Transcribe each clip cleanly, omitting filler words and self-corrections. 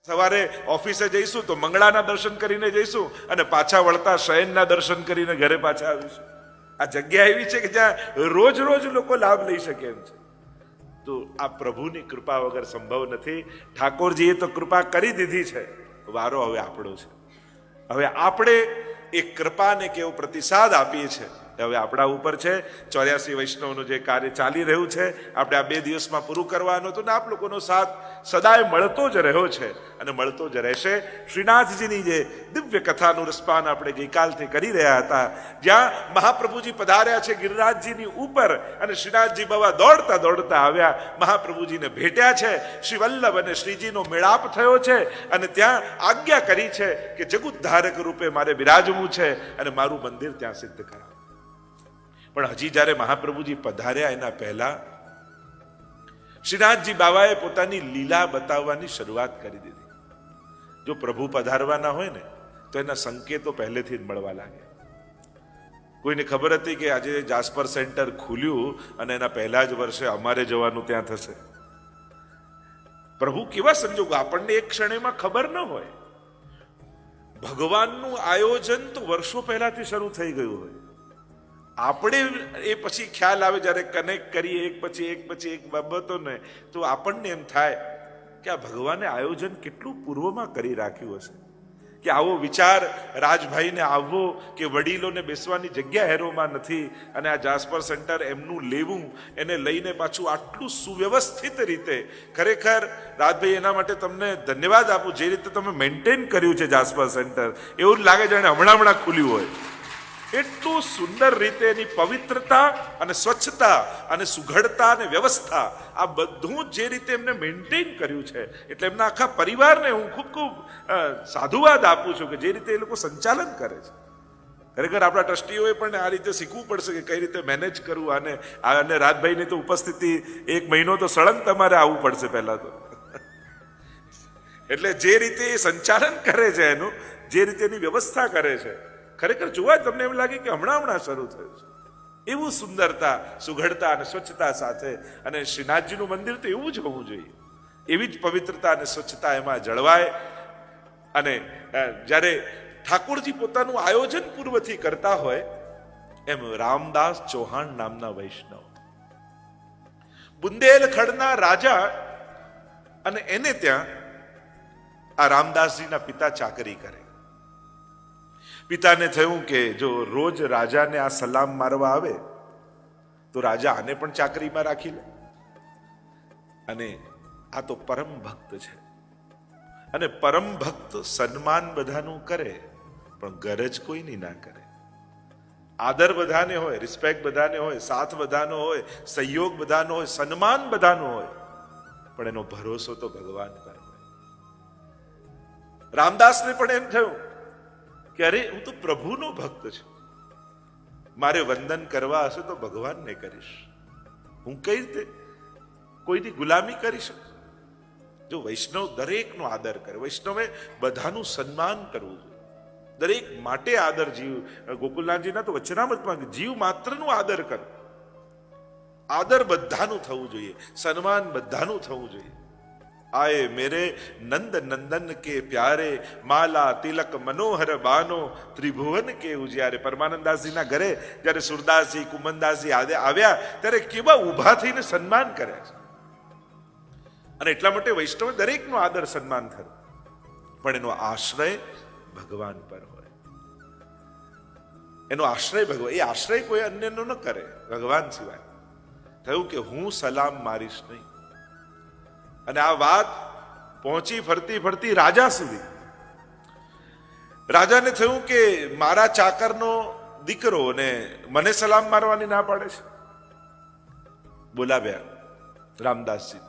સવારે ઓફિસે જઈશું તો મંગળાના દર્શન કરીને જઈશું અને પાછા વળતા શયનના દર્શન કરીને ઘરે પાછા આવીશું. આ જગ્યા એવી છે કે જ્યાં રોજ રોજ લોકો લાભ લઈ શકે એમ છે. તો આ પ્રભુની કૃપા વગર સંભવ નથી. ઠાકોરજીએ તો કૃપા કરી દીધી છે, વારો હવે આપણો છે. હવે આપણે એ કૃપાને કેવો પ્રતિસાદ આપીએ છીએ હવે આપણા ઉપર છે. 84 વૈષ્ણવનું જે કાર્ય ચાલી રહ્યું છે આપણે આ 2 દિવસમાં પૂરું કરવાનું હતું ને આપ લોકોનો સાથ સદાય મળતો જ રહ્યો છે અને મળતો જ રહેશે. શ્રીનાથજીની જે દિવ્ય કથાનું રસપાન આપણે ગઈકાલથી કરી રહ્યા હતા, જ્યાં મહાપ્રભુજી પધાર્યા છે ગિરિરાજજીની ઉપર અને શ્રીનાથજી બાબા દોડતા દોડતા આવ્યા, મહાપ્રભુજીને ભેટ્યા છે. શ્રી વલ્લભ અને શ્રીજીનો મેળાપ થયો છે અને ત્યાં આજ્ઞા કરી છે કે જગુદ્ધારક રૂપે મારે બિરાજવું છે અને મારું મંદિર ત્યાં સિદ્ધ કરાવો. પણ હજી જ્યારે મહાપ્રભુજી પધાર્યા એના પહેલા શ્રીનાથજી બાબાએ પોતાની લીલા બતાવવાની શરૂઆત કરી દીધી. જો પ્રભુ પધારવાના હોય ને તો એના સંકેતો પહેલેથી જ મળવા લાગે. કોઈને ખબર હતી કે આજે જાસ્પર સેન્ટર ખુલ્યું અને એના પહેલા જ વર્ષે અમારે જવાનું ત્યાં થશે? પ્રભુ કેવા સંજોગો આપણને એક ક્ષણેમાં ખબર ન હોય. ભગવાનનું આયોજન તો વર્ષો પહેલાથી શરૂ થઈ ગયું હોય. આપણે એ પછી ખ્યાલ આવે જ્યારે કનેક્ટ કરીએ એક પછી એક બાબતોને, તો આપણને એમ થાય કે આ ભગવાને આયોજન કેટલું પૂર્વમાં કરી રાખ્યું હશે કે આવો વિચાર રાજભાઈને આવવો કે વડીલોને બેસવાની જગ્યા હેરોમાં નથી અને આ જાસ્પર સેન્ટર એમનું લેવું, એને લઈને પાછું આટલું સુવ્યવસ્થિત રીતે. ખરેખર રાજભાઈ એના માટે તમને ધન્યવાદ આપું. જે રીતે તમે મેન્ટેન કર્યું છે જાસ્પર સેન્ટર, એવું લાગે જાણે હમણાં ખુલ્યું હોય. એટલું સુંદર રીતે એની પવિત્રતા અને સ્વચ્છતા અને સુઘડતા અને વ્યવસ્થા, આ બધું જે રીતે એમને મેન્ટેન કર્યું છે, એટલે એમના આખા પરિવારને હું ખૂબ સાધુવાદ આપું છું કે જે રીતે એ લોકો સંચાલન કરે છે. ખરેખર આપણા ટ્રસ્ટીઓએ પણ આ રીતે શીખવું પડશે કે કઈ રીતે મેનેજ કરવું. અને રાજભાઈની તો ઉપસ્થિતિ 1 મહિનો તો સળંગ તમારે આવવું પડશે પહેલા તો. એટલે જે રીતે એ સંચાલન કરે છે એનું, જે રીતે એની વ્યવસ્થા કરે છે, ખરેખર જોવા તમને એમ લાગે કે હમણાં શરૂ થયું છે. એવું સુંદરતા, સુઘડતા અને સ્વચ્છતા સાથે. અને શ્રીનાથજીનું મંદિર તો એવું જ હોવું જોઈએ. એવી જ પવિત્રતા અને સ્વચ્છતા એમાં જળવાય. અને જ્યારે ઠાકોરજી પોતાનું આયોજન પૂર્વથી કરતા હોય એમ રામદાસ ચૌહાણ નામના વૈષ્ણવ, બુંદેલખંડના રાજા, અને એને ત્યાં આ રામદાસજીના પિતા ચાકરી કરે. પિતાને થયું કે જો રોજ રાજાને આ સલામ મારવા આવે તો રાજા આને પણ ચાકરીમાં રાખી લે. અને આ તો પરમ ભક્ત છે, અને પરમ ભક્ત સન્માન બધાનું કરે પણ ગરજ કોઈની ના કરે. આદર બધાને હોય, રિસ્પેક્ટ બધાને હોય, સાથ બધાનો હોય, સહયોગ બધાનો હોય, સન્માન બધાનો હોય, પણ એનો ભરોસો તો ભગવાન પર હોય. રામદાસને પણ એમ થયું કે અરે હું તો પ્રભુનો ભક્ત છું, મારે વંદન કરવા હશે તો ભગવાનને કરીશ, હું કઈ રીતે કોઈની ગુલામી કરી શકું? જો વૈષ્ણવ દરેકનો આદર કરે, વૈષ્ણવે બધાનું સન્માન કરવું જોઈએ, દરેક માટે આદર. જીવ ગોકુલનાથજીના તો વચનામૃતમાં જીવ માત્રનું આદર કરો. આદર બધાનું થવું જોઈએ, સન્માન બધાનું થવું જોઈએ. आए मेरे नंद नंदन के प्यारे, माला तिलक मनोहर बानो, त्रिभुवन के उजियारे. પરમાનંદાસજીના ઘરે જ્યારે સુરદાસજી, કુમનદાસજી આવ્યા ત્યારે કેવા ઊભા થઈને સન્માન કર્યા છે. અને એટલા માટે વૈષ્ણવ દરેકનો આદર સન્માન થયો, પણ એનો આશ્રય ભગવાન પર હોય. એનો આશ્રય ભગવાન, એ આશ્રય કોઈ અન્યનો ન કરે ભગવાન સિવાય. થયું કે હું સલામ મારીશ નહીં. અને આ વાત પહોંચી ફરતી રાજા સુધી. રાજાને થયું કે મારા ચાકરનો દીકરો ને મને સલામ મારવાની ના પાડે છે. બોલાવ્યા રામદાસજી.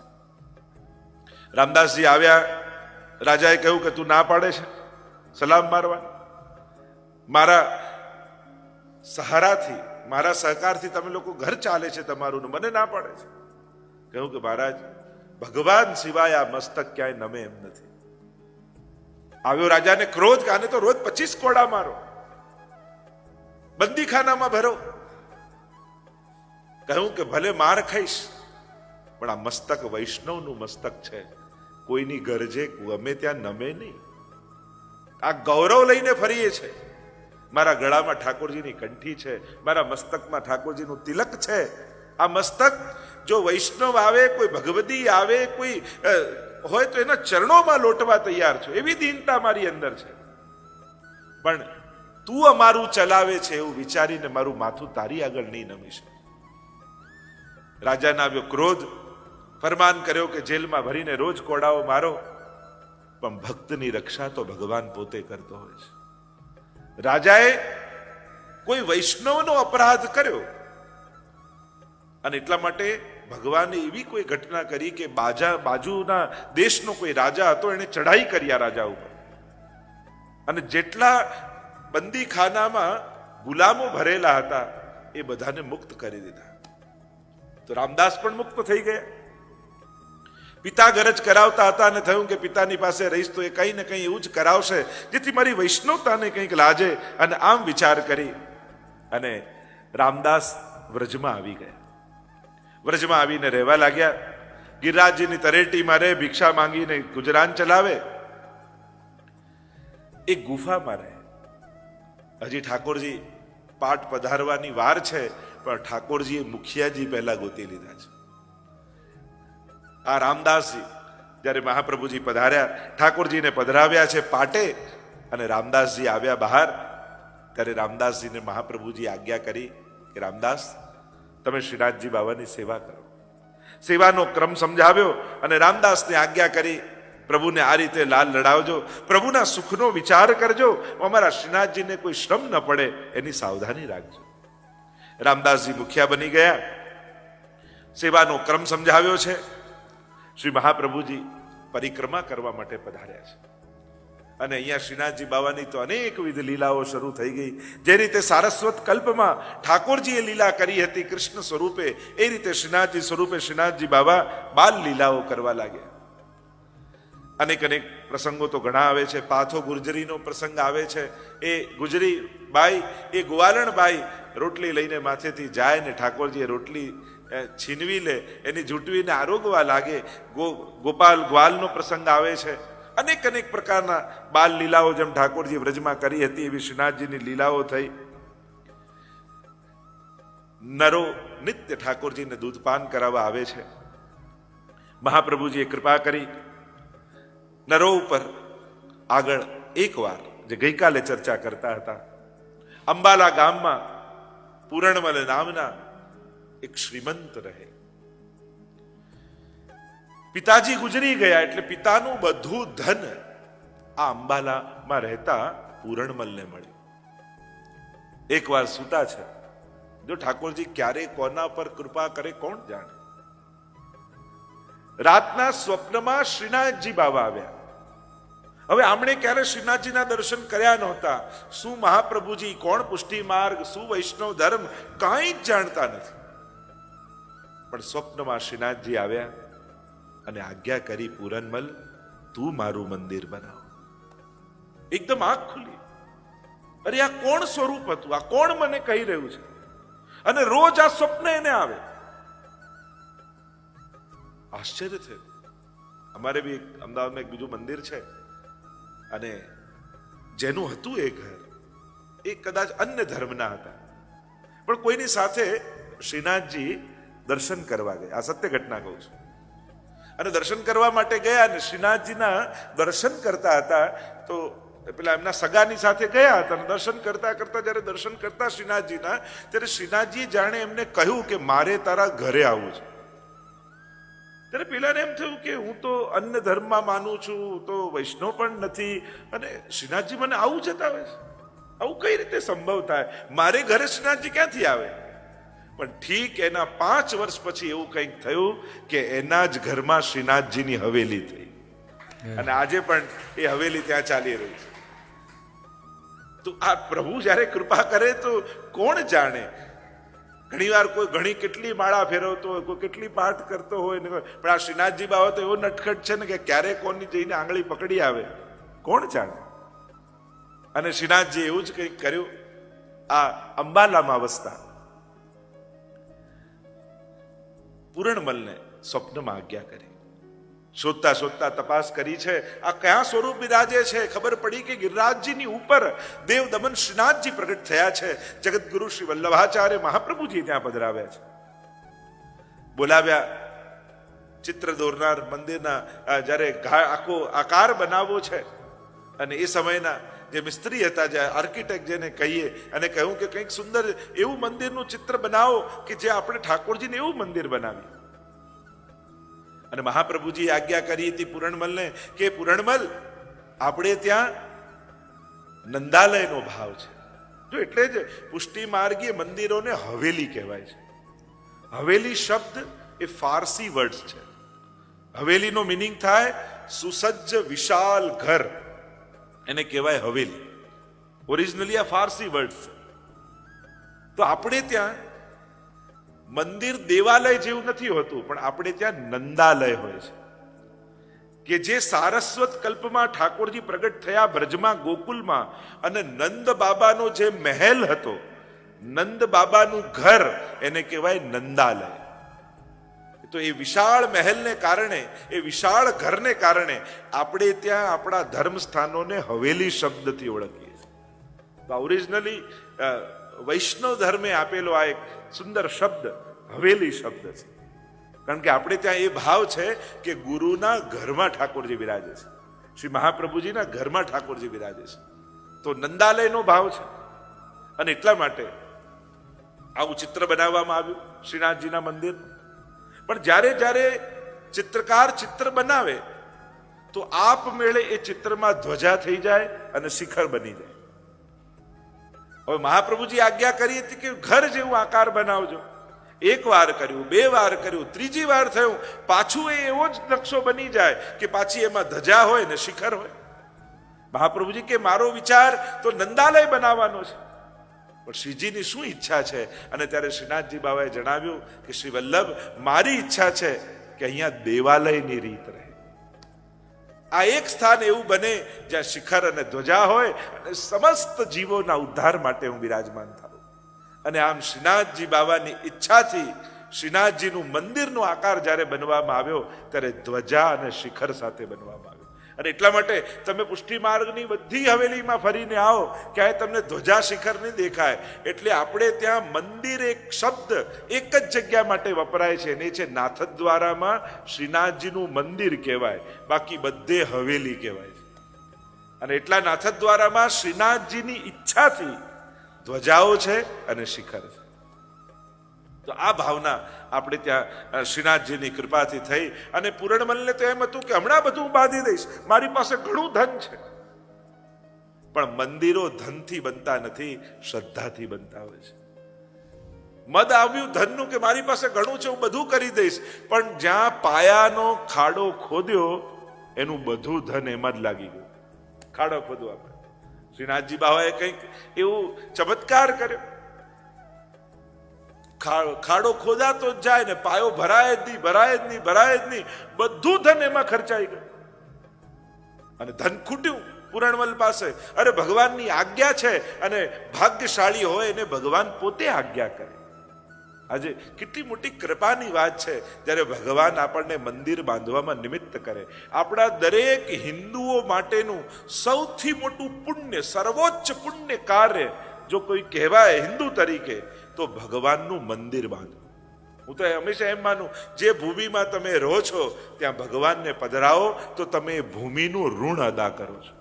રામદાસજી આવ્યા. રાજાએ કહ્યું કે તું ના પાડે છે સલામ મારવા? મારા સહારાથી, મારા સહકારથી તમે લોકો ઘર ચાલે છે તમારું, ને મને ના પાડે છે. કહ્યું કે મહારાજ, ભગવાન સિવાય આ મસ્તક ક્યાંય નમે એમ નથી. આવ્યો રાજાને ક્રોધ, આને તો રોજ 25 કોડા મારો, બંદીખાનામાં ભરો. કહ્યું કે ભલે માર ખાઈશ, પણ આ મસ્તક વૈષ્ણવનું મસ્તક છે, કોઈની ગરજે ગમે ત્યાં નમે નહીં. આ ગૌરવ લઈને ફરીએ છે. મારા ગળામાં ઠાકોરજીની કંઠી છે, મારા મસ્તકમાં ઠાકોરજીનું તિલક છે. આ મસ્તક જો વૈષ્ણવ આવે, કોઈ ભગવદી આવે, કોઈ હોય તો એના ચરણોમાં લોટવા તૈયાર છું. એવી દીનતા મારી અંદર છે. પણ તું અમારું ચલાવે છે એવું વિચારીને મારું માથું તારી આગળ નહીં નમીશ. રાજાને આવ્યો ક્રોધ, ફરમાન કર્યો કે જેલમાં ભરીને રોજ કોડાઓ મારો. પણ ભક્તની રક્ષા તો ભગવાન પોતે કરતો હોય છે. રાજાએ કોઈ વૈષ્ણવનો અપરાધ કર્યો અને એટલા માટે ભગવાને એવી કોઈ ઘટના કરી કે બાજુના દેશનો કોઈ રાજા હતો, એને ચઢાઈ કરી આ રાજા ઉપર અને જેટલા બંદીખાનામાં ગુલામો ભરેલા હતા એ બધાને મુક્ત કરી દીધા. તો રામદાસ પણ મુક્ત થઈ ગયા. પિતા ગરજ કરાવતા હતા અને થયું કે પિતાની પાસે રહીશ તો એ કંઈ ને કંઈ એવું જ કરાવશે જેથી મારી વૈષ્ણવતાને કંઈક લાજે. અને આમ વિચાર કરી અને રામદાસ વ્રજમાં આવી ગયા. વ્રજમાં આવીને રહેવા લાગ્યા. ગિરિરાજજીની તરેટીમાં રહે, ભિક્ષા માંગીને ગુજરાન ચલાવે. એક ગુફામાં રહે. હજી ઠાકોરજી પાઠ પધારવાની વાર છે, પણ ઠાકોરજીએ મુખિયાજી પહેલા ગોતી લીધા છે. આ રામદાસજી જ્યારે મહાપ્રભુજી પધાર્યા, ઠાકોરજીને પધરાવ્યા છે પાટે, અને રામદાસજી આવ્યા બહાર, ત્યારે રામદાસજીને મહાપ્રભુજી આજ્ઞા કરી કે રામદાસ, તમે શ્રીનાથજી બાવાની સેવા કરો. સેવાનો ક્રમ સમજાવ્યો અને રામદાસને આજ્ઞા કરી પ્રભુને આ રીતે લાલ લડાવજો, પ્રભુના સુખનો વિચાર કરજો, અમારા શ્રીનાથજીને કોઈ શ્રમ ન પડે એની સાવધાની રાખજો. રામદાસજી મુખિયા બની ગયા. સેવાનો ક્રમ સમજાવ્યો છે. શ્રી મહાપ્રભુજી પરિક્રમા કરવા માટે પધાર્યા છે અને અહીંયા શ્રીનાથજી બાવાની તો અનેકવિધ લીલાઓ શરૂ થઈ ગઈ. જે રીતે સારસ્વત કલ્પમાં ઠાકોરજીએ લીલા કરી હતી કૃષ્ણ સ્વરૂપે, એ રીતે શ્રીનાથજી સ્વરૂપે શ્રીનાથજી બાવા બાલ લીલાઓ કરવા લાગ્યા. અનેક અનેક પ્રસંગો તો ઘણા આવે છે. પાથો ગુર્જરીનો પ્રસંગ આવે છે. એ ગુજરી બાઈ, એ ગોવાલણ બાઈ રોટલી લઈને માથેથી જાય ને ઠાકોરજીએ રોટલી છીનવી લે, એની ઝૂંટવીને આરોગવા લાગે. ગોપાલ ગ્વાલનો પ્રસંગ આવે છે. અનેક અનેક પ્રકારના બાલ લીલાઓ જેમ ઠાકોરજી વ્રજમાં કરી હતી એવી શ્રીનાથજીની લીલાઓ થઈ. નરો નિત્ય ઠાકોરજીને દૂધપાન કરાવવા આવે છે. મહાપ્રભુજીએ કૃપા કરી નરો ઉપર આગળ એકવાર જે ગઈકાલે ચર્ચા કરતા હતા, અંબાલા ગામમાં પૂરણમલ નામના એક શ્રીમંત રહે. પિતાજી ગુજરી ગયા એટલે પિતાનું બધું ધન આ અંબાલામાં રહેતા પૂરણમલને મળ્યું. એકવાર સૂતા છે, જો ઠાકોરજી ક્યારે કોના પર કૃપા કરે કોણ જાણે. રાતના સ્વપ્નમાં શ્રીનાથજી બાવા આવ્યા. હવે આમણે ક્યારે શ્રીનાથજીના દર્શન કર્યા નહોતા. શું મહાપ્રભુજી, કોણ પુષ્ટિ માર્ગ, શું વૈષ્ણવ ધર્મ, કાંઈ જ જાણતા નથી. પણ સ્વપ્નમાં શ્રીનાથજી આવ્યા અને આજ્ઞા કરી, પૂરણમલ તું મારું મંદિર બનાવ. એકદમ આંખ ખુલી. અરે આ કોણ સ્વરૂપ હતું, આ કોણ મને કહી રહ્યું છે? અને રોજ આ સ્વપ્ન એને આવે. આશ્ચર્ય થયું. અમારે બી અમદાવાદમાં એક બીજું મંદિર છે અને જેનું હતું એ ઘર, એ કદાચ અન્ય ધર્મના હતા, પણ કોઈની સાથે શ્રીનાથજી દર્શન કરવા ગયા. આ સત્ય ઘટના કહું છું. અને દર્શન કરવા માટે ગયા અને શ્રીનાથજીના દર્શન કરતા હતા તો પેલા એમના સગાની સાથે ગયા હતા. દર્શન કરતા કરતા જયારે દર્શન કરતા શ્રીનાથજીના, ત્યારે શ્રીનાથજી જાણે એમને કહ્યું કે મારે તારા ઘરે આવવું છે. ત્યારે પેલાને એમ થયું કે હું તો અન્ય ધર્મમાં માનું છું, હું તો વૈષ્ણવ પણ નથી, અને શ્રીનાથજી મને આવું જતાવે છે. આવું કઈ રીતે સંભવ થાય? મારે ઘરે શ્રીનાથજી ક્યાંથી આવે? પણ ઠીક એના 5 વર્ષ પછી એવું કંઈક થયું કે એના જ ઘરમાં શ્રીનાથજીની હવેલી થઈ અને આજે પણ એ હવેલી ત્યાં ચાલી રહી છે. તો આ પ્રભુ જયારે કૃપા કરે તો કોણ જાણે. ઘણી વાર કોઈ ઘણી કેટલી માળા ફેરવતો હોય, કોઈ કેટલી પાઠ કરતો હોય, પણ આ શ્રીનાથજી બાબા તો એવો નટખટ છે ને કે ક્યારે કોની જઈને આંગળી પકડી આવે કોણ જાણે. અને શ્રીનાથજી એવું જ કંઈક કર્યું. આ અંબાલામાં વસતા પૂરણમલને સ્વપ્નમાં આજ્ઞા કરી શોધતા શોધતા તપાસ કરી છે આ કયા સ્વરૂપ બિરાજે છે. ખબર પડી કે ગિરિરાજજીની ઉપર દેવ દમન શ્રીનાથજી પ્રગટ થયા છે. જગતગુરુ શ્રી વલ્લભાચાર્ય મહાપ્રભુજી ત્યાં પધરાવ્યા છે. બોલાવ્યા. ચિત્ર દોરનાર મંદિરના જ્યારે આખો આકાર બનાવવો છે અને એ સમયના જે મિસ્ત્રી હતા, જે આર્કિટેક્ટ જેને કહીએ, અને કહ્યું કે કંઈક સુંદર એવું મંદિરનું ચિત્ર બનાવો કે જે આપણે ઠાકોરજીને એવું મંદિર બનાવીએ. અને મહાપ્રભુજી આજ્ઞા કરી હતી પૂરણમલને કે પૂરણમલ, આપણે ત્યાં નંદાલયનો ભાવ છે. જો એટલે જ પુષ્ટિ માર્ગીય મંદિરોને હવેલી કહેવાય છે. હવેલી શબ્દ એ ફારસી વર્ડ્સ છે. હવેલીનો મિનિંગ થાય સુસજ્જ વિશાલ ઘર, એને કહેવાય હવેલી. ઓરિજિનલી આ ફારસી વર્ડ છે. તો આપણે ત્યાં મંદિર દેવાલય જેવું નથી હોતું, પણ આપણે ત્યાં નંદાલય હોય છે કે જે સારસ્વત કલ્પમાં ઠાકોરજી પ્રગટ થયા બ્રજમાં, ગોકુલમાં, અને નંદ બાબાનો જે મહેલ હતો, નંદ બાબાનું ઘર, એને કહેવાય નંદાલય. તો એ વિશાળ મહેલને કારણે, એ વિશાળ ઘરને કારણે આપણે ત્યાં આપણા ધર્મ સ્થાનોને હવેલી શબ્દથી ઓળખીએ છીએ. તો ઓરિજિનલી વૈષ્ણવ ધર્મે આપેલો આ એક સુંદર શબ્દ હવેલી શબ્દ છે. કારણ કે આપણે ત્યાં એ ભાવ છે કે ગુરુના ઘરમાં ઠાકોરજી બિરાજે છે, શ્રી મહાપ્રભુજીના ઘરમાં ઠાકોરજી બિરાજે છે. તો નંદાલયનો ભાવ છે. અને એટલા માટે આવું ચિત્ર બનાવવામાં આવ્યું શ્રીનાથજીના મંદિર. પણ જ્યારે જ્યારે ચિત્રકાર ચિત્ર બનાવે તો આપમેળે એ ચિત્રમાં ધ્વજા થઈ જાય અને શિખર બની જાય. હવે મહાપ્રભુજી આજ્ઞા કરી હતી કે ઘર જેવું આકાર બનાવજો. એક વાર કર્યું, બે વાર કર્યું, ત્રીજી વાર થયું, પાછું એવો જ નકશો બની જાય કે પાછી એમાં ધજા હોય ને શિખર હોય. મહાપ્રભુજી કે મારો વિચાર તો નંદાલય બનાવવાનો છે, પણ શ્રીજીની શું ઈચ્છા છે? અને ત્યારે શ્રીનાથજી બાબાએ જણાવ્યું કે શ્રી વલ્લભ, મારી ઈચ્છા છે કે અહીંયા દેવાલયની રીત રહે. આ એક સ્થાન એવું બને જ્યાં શિખર અને ધ્વજા હોય અને સમસ્ત જીવોના ઉદ્ધાર માટે હું બિરાજમાન થાઉં. અને આમ શ્રીનાથજી બાબાની ઈચ્છાથી શ્રીનાથજીનું મંદિરનો આકાર જ્યારે બનવામાં આવ્યો ત્યારે ધ્વજા અને શિખર સાથે બનવામાં આવ્યો. અને એટલા માટે તમે પુષ્ટિ માર્ગની બધી હવેલીમાં ફરીને આવો, ક્યાંય તમને ધ્વજા શિખર નહીં દેખાય. એટલે આપણે ત્યાં મંદિર એક શબ્દ એક જ જગ્યા માટે વપરાય છે, અને એ છે નાથદ્વારામાં શ્રીનાથજીનું મંદિર કહેવાય, બાકી બધે હવેલી કહેવાય છે. અને એટલા નાથદ્વારામાં શ્રીનાથજીની ઈચ્છાથી ધ્વજાઓ છે અને શિખર છે. તો આ ભાવના આપણે ત્યાં શ્રીનાથજીની કૃપાથી થઈ. અને પૂરણમલને તો એમ હતું કે હમણાં બધું બાંધી દઈશ, મારી પાસે ઘણું ધન છે. પણ મંદિરો ધનથી બનતા નથી, શ્રદ્ધાથી બનતા હોય છે. મદ આવ્યું ધનનું કે મારી પાસે ઘણું છે, હું બધું કરી દઈશ, પણ જ્યાં પાયાનો ખાડો ખોદ્યો એનું બધું ધન એમાં જ લાગી ગયું. ખાડો ખોદવો આપણે. શ્રીનાથજી બાબાએ કંઈક એવું ચમત્કાર કર્યો. ખાડો ખોદાતો જ જાય ને પાયો ભરાય જ નહીં, ભરાય જ નહીં, ભરાય જ નહીં. બધું ધન એમાં ખર્ચાઈ ગયું અને ધન ખૂટ્યું પૂરણમલ પાસે. અરે ભગવાનની આજ્ઞા છે, અને ભાગ્યશાળી હોય એને ભગવાન પોતે આજ્ઞા કરે. આજે કેટલી મોટી કૃપાની વાત છે જ્યારે ભગવાન આપણને મંદિર બાંધવામાં નિમિત્ત કરે. આપણા દરેક હિન્દુઓ માટેનું સૌથી મોટું પુણ્ય, સર્વોચ્ચ પુણ્ય કાર્ય જો કોઈ કહેવાય હિન્દુ તરીકે તો ભગવાનનું મંદિર બાંધવું. હું તો હંમેશા એમ માનું, જે ભૂમિમાં તમે રહો છો ત્યાં ભગવાનને પધરાવો તો તમે ભૂમિનું ઋણ અદા કરો છો.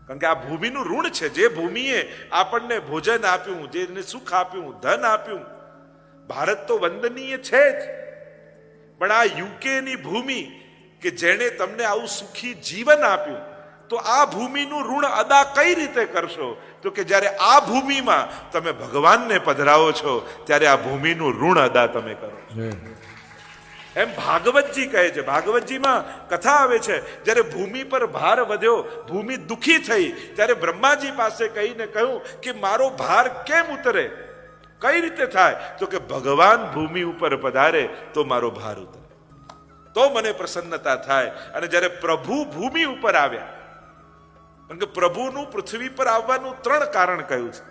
કારણ કે આ ભૂમિનું ઋણ છે. જે ભૂમિએ આપણને ભોજન આપ્યું, જેને સુખ આપ્યું, ધન આપ્યું. ભારત તો વંદનીય છે જ, પણ આ યુકેની ભૂમિ કે જેણે તમને આવું સુખી જીવન આપ્યું, તો આ ભૂમિનું ઋણ અદા કઈ રીતે કરશો? તો કે જ્યારે આ ભૂમિમાં તમે ભગવાનને પધરાવો છો ત્યારે આ ભૂમિનું ઋણ અદા તમે કરો. એમ ભાગવતજી કહે છે. ભાગવતજીમાં કથા આવે છે, જ્યારે ભૂમિ પર ભાર વધ્યો, ભૂમિ દુખી થઈ, ત્યારે બ્રહ્માજી પાસે કહીને કહ્યું કે મારો ભાર કેમ ઉતરે? કઈ રીતે થાય? તો કે ભગવાન ભૂમિ ઉપર પધારે તો મારો ભાર ઉતરે, તો મને પ્રસન્નતા થાય. અને જ્યારે પ્રભુ ભૂમિ ઉપર આવ્યા, કારણ કે પ્રભુનું પૃથ્વી પર આવવાનું 3 કારણ કહ્યું છે.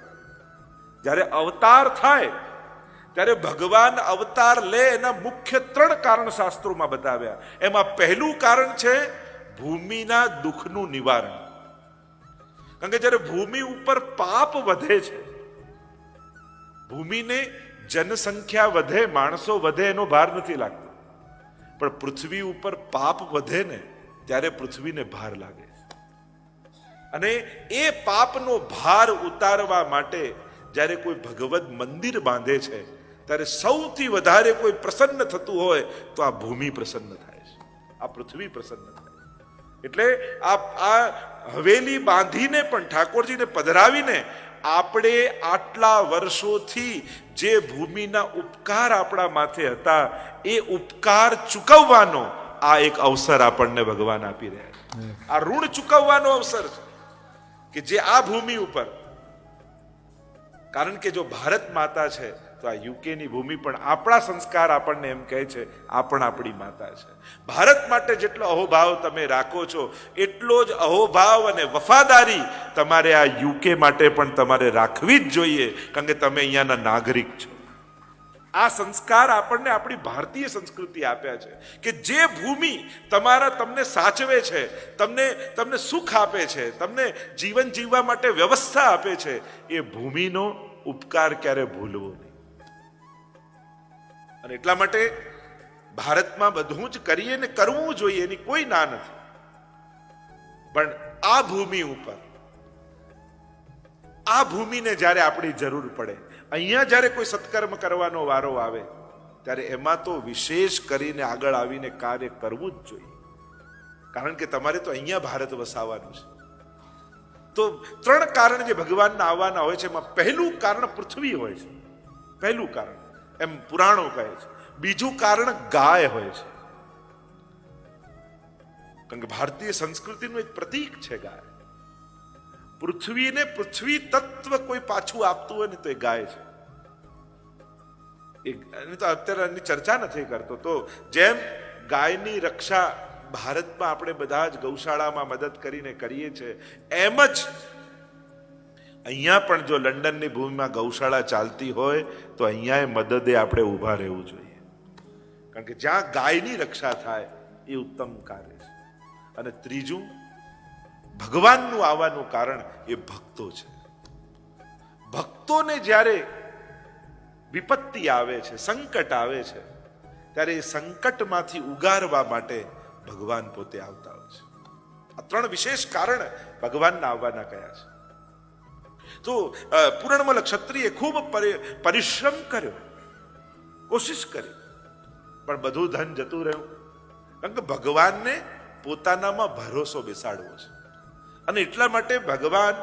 જ્યારે અવતાર થાય ત્યારે ભગવાન અવતાર લે એના મુખ્ય 3 કારણ શાસ્ત્રોમાં બતાવ્યા. એમાં પહેલું કારણ છે ભૂમિના દુઃખનું નિવારણ. કારણ કે જ્યારે ભૂમિ ઉપર પાપ વધે છે, ભૂમિને જનસંખ્યા વધે, માણસો વધે એનો ભાર નથી લાગતો, પણ પૃથ્વી ઉપર પાપ વધે ને ત્યારે પૃથ્વીને ભાર લાગે છે. અને એ પાપનો ભાર ઉતારવા માટે જ્યારે કોઈ ભગવદ મંદિર બાંધે છે ત્યારે સૌથી વધારે કોઈ પ્રસન્ન થતું હોય તો આ ભૂમિ પ્રસન્ન થાય છે, આ પૃથ્વી પ્રસન્ન થાય. એટલે આ હવેલી બાંધીને પણ ઠાકોરજીને પધરાવીને આપણે આટલા વર્ષોથી જે ભૂમિના ઉપકાર આપણા માથે હતા એ ઉપકાર ચૂકવવાનો આ એક અવસર આપણને ભગવાન આપી રહ્યા છે. આ ઋણ ચૂકવવાનો અવસર છે કે જે આ ભૂમિ ઉપર, કારણ કે જો ભારત માતા છે તો આ યુકેની ભૂમિ પણ આપણા સંસ્કાર આપણને એમ કહે છે આ પણ આપણી માતા છે. ભારત માટે જેટલો અહોભાવ તમે રાખો છો એટલો જ અહોભાવ અને વફાદારી તમારે આ યુકે માટે પણ તમારે રાખવી જ જોઈએ, કારણ કે તમે અહીંયાના નાગરિક છો. આ સંસ્કાર આપણને આપણી ભારતીય સંસ્કૃતિ આપ્યા છે કે જે ભૂમિ તમને સાચવે છે, તમને સુખ આપે છે, તમને જીવન જીવવા માટે વ્યવસ્થા આપે છે, એ ભૂમિનો ઉપકાર ક્યારે ભૂલવો નહીં. અને એટલા માટે ભારતમાં બધું જ કરીએ ને કરવું જોઈએ, એની કોઈ ના નથી, પણ આ ભૂમિ ઉપર, આ ભૂમિને જ્યારે આપણી જરૂર પડે, અહીંયા જ્યારે કોઈ સત્કર્મ કરવાનો વારો આવે ત્યારે એમાં તો વિશેષ કરીને આગળ આવીને કાર્ય કરવું જ જોઈએ, કારણ કે તમારે તો અહીંયા ભારત વસાવવાનું છે. તો 3 કારણ જે ભગવાનના આવવાના હોય છે એમાં પહેલું કારણ પૃથ્વી હોય છે, પહેલું કારણ એમ પુરાણો કહે છે. બીજું કારણ ગાય હોય છે, કારણ કે ભારતીય સંસ્કૃતિનું એક પ્રતીક છે ગાય. પૃથ્વીને પૃથ્વી તત્વ કોઈ પાછું આપતું હોય ને તો એ ગાય છે. એની તો અત્યારે એની ચર્ચા નથી કરતો. તો જેમ ગાયની રક્ષા ભારતમાં આપણે બધા જ ગૌશાળામાં મદદ કરીને કરીએ છીએ, એમ જ અહીંયા પણ જો લંડનની ભૂમિમાં ગૌશાળા ચાલતી હોય તો અહીંયા મદદે આપણે ઊભા રહેવું જોઈએ, કારણ કે જ્યાં ગાયની રક્ષા થાય એ ઉત્તમ કાર્ય છે. અને ત્રીજું, ભગવાનનું આવવાનું કારણ એ ભક્તો છે. ભક્તોને જ્યારે વિપત્તિ આવે છે, સંકટ આવે છે, ત્યારે એ સંકટમાંથી ઉગારવા માટે ભગવાન પોતે આવતા હોય છે. આ 3 વિશેષ કારણ ભગવાનના આવવાના કયા છે. તો પૂર્ણમલ ક્ષત્રિય ખૂબ પરિશ્રમ કર્યો, કોશિશ કરી, પણ બધું ધન જતું રહ્યું, કારણ કે ભગવાનને પોતાનામાં ભરોસો બેસાડવો છે. અને એટલા માટે ભગવાન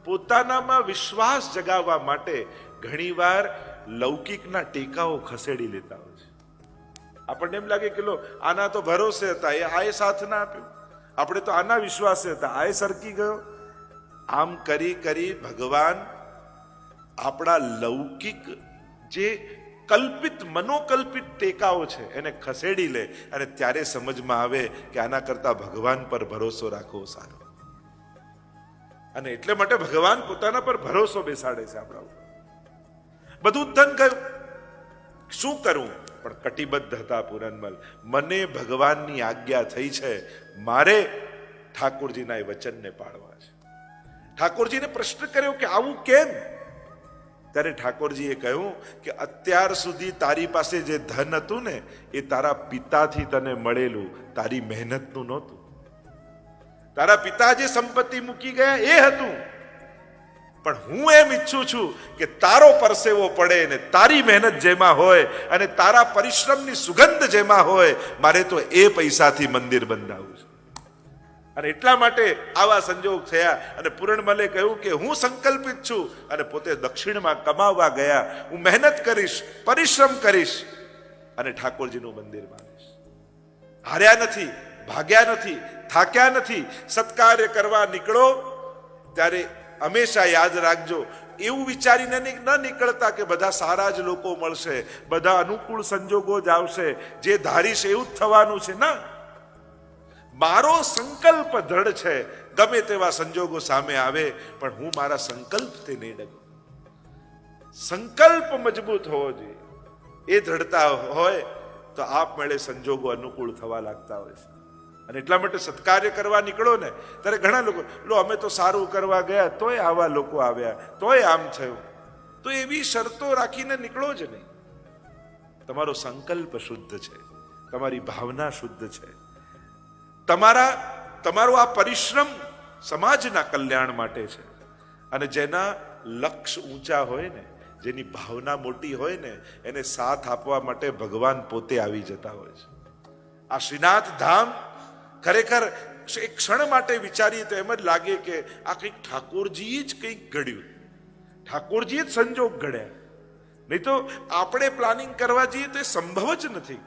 પોતાનામાં વિશ્વાસ જગાવવા માટે ઘણીવાર લૌકિકના ટેકાઓ ખસેડી લેતા હોય છે. આપણને એમ લાગે કે લો આના તો ભરોસે હતા, એ સાથ ના આપ્યું, આપણે તો આના વિશ્વાસે હતા, આ સરકી ગયો. આમ કરી કરી ભગવાન આપણા લૌકિક જે કલ્પિત મનોકલ્પિત ટેકાઓ છે એને ખસેડી લે, અને ત્યારે સમજમાં આવે કે આના કરતા ભગવાન પર ભરોસો રાખવો સારો. અને એટલે માટે ભગવાન પોતાના પર ભરોસો બેસાડે છે આપણા ઉપર. બધું ધન ગયું, શું કરવું, પણ કટિબદ્ધ હતા પૂરનમલ. મને ભગવાનની આજ્ઞા થઈ છે, મારે ઠાકોરજીના એ વચનને પાળવા છે. ઠાકોરજીને પ્રશ્ન કર્યો કે આવું કેમ? ત્યારે ઠાકોરજીએ કહ્યું કે અત્યાર સુધી તારી પાસે જે ધન હતું ને એ તારા પિતાથી તને મળેલું, તારી મહેનતનું નહોતું. તારા પિતા જે સંપત્તિ મૂકી ગયા એ હતું, પણ હું એમ ઈચ્છું છું કે તારો પરસેવો પડે ને તારી મહેનત જેમાં હોય અને તારા પરિશ્રમની સુગંધ જેમાં હોય, મારે તો એ પૈસાથી મંદિર બંધાવવું છે. અને એટલા માટે આવા સંજોગ થયા. અને પૂર્ણમલે કહ્યું કે હું સંકલ્પિત છું અને પોતે દક્ષિણમાં કમાવા ગયા, હું મહેનત કરીશ, પરિશ્રમ કરીશ અને ઠાકોરજીનું મંદિર બાંધીશ. હાર્યા નથી, ભાગ્યા નથી, થાક્યા નથી. સત્કાર્ય કરવા નીકળો ત્યારે હંમેશા યાદ રાખજો, એવું વિચારીને ન નીકળતા કે બધા સારા જ લોકો મળશે, બધા અનુકૂળ સંજોગો જ આવશે, જે ધારીશ એવું જ થવાનું છે. ના, મારો સંકલ્પ દ્રઢ છે, ગમે તેવા સંજોગો સામે આવે પણ હું મારા સંકલ્પથી નહીં ડગું. સંકલ્પ મજબૂત હોવો જોઈએ. એ દ્રઢતા હોય તો આપમેળે સંજોગો અનુકૂળ થવા લાગતા હોય છે. અને એટલા માટે સત્કાર્ય કરવા નીકળો ને ત્યારે ઘણા લોકો અમે તો સારું કરવા ગયા તોય આવા લોકો આવ્યા, તોય આમ થયું. તો એવી શરતો રાખીને નીકળો જ નહીં. તમારો સંકલ્પ શુદ્ધ છે, તમારી ભાવના શુદ્ધ છે, તમારો આ પરિશ્રમ સમાજના કલ્યાણ માટે છે. અને જેના લક્ષ્ય ઊંચા હોય ને, જેની ભાવના મોટી હોય ને, એને સાથ આપવા માટે ભગવાન પોતે આવી જતા હોય છે. આ શ્રીનાથ ધામ ખરેખર એક ક્ષણ માટે વિચારીએ તો એમ જ લાગે કે આ કંઈક ઠાકોરજીએ જ કંઈક ઘડ્યું, ઠાકોરજીએ જ સંજોગ ઘડ્યા. નહીં તો આપણે પ્લાનિંગ કરવા જઈએ તો એ સંભવ જ નથી.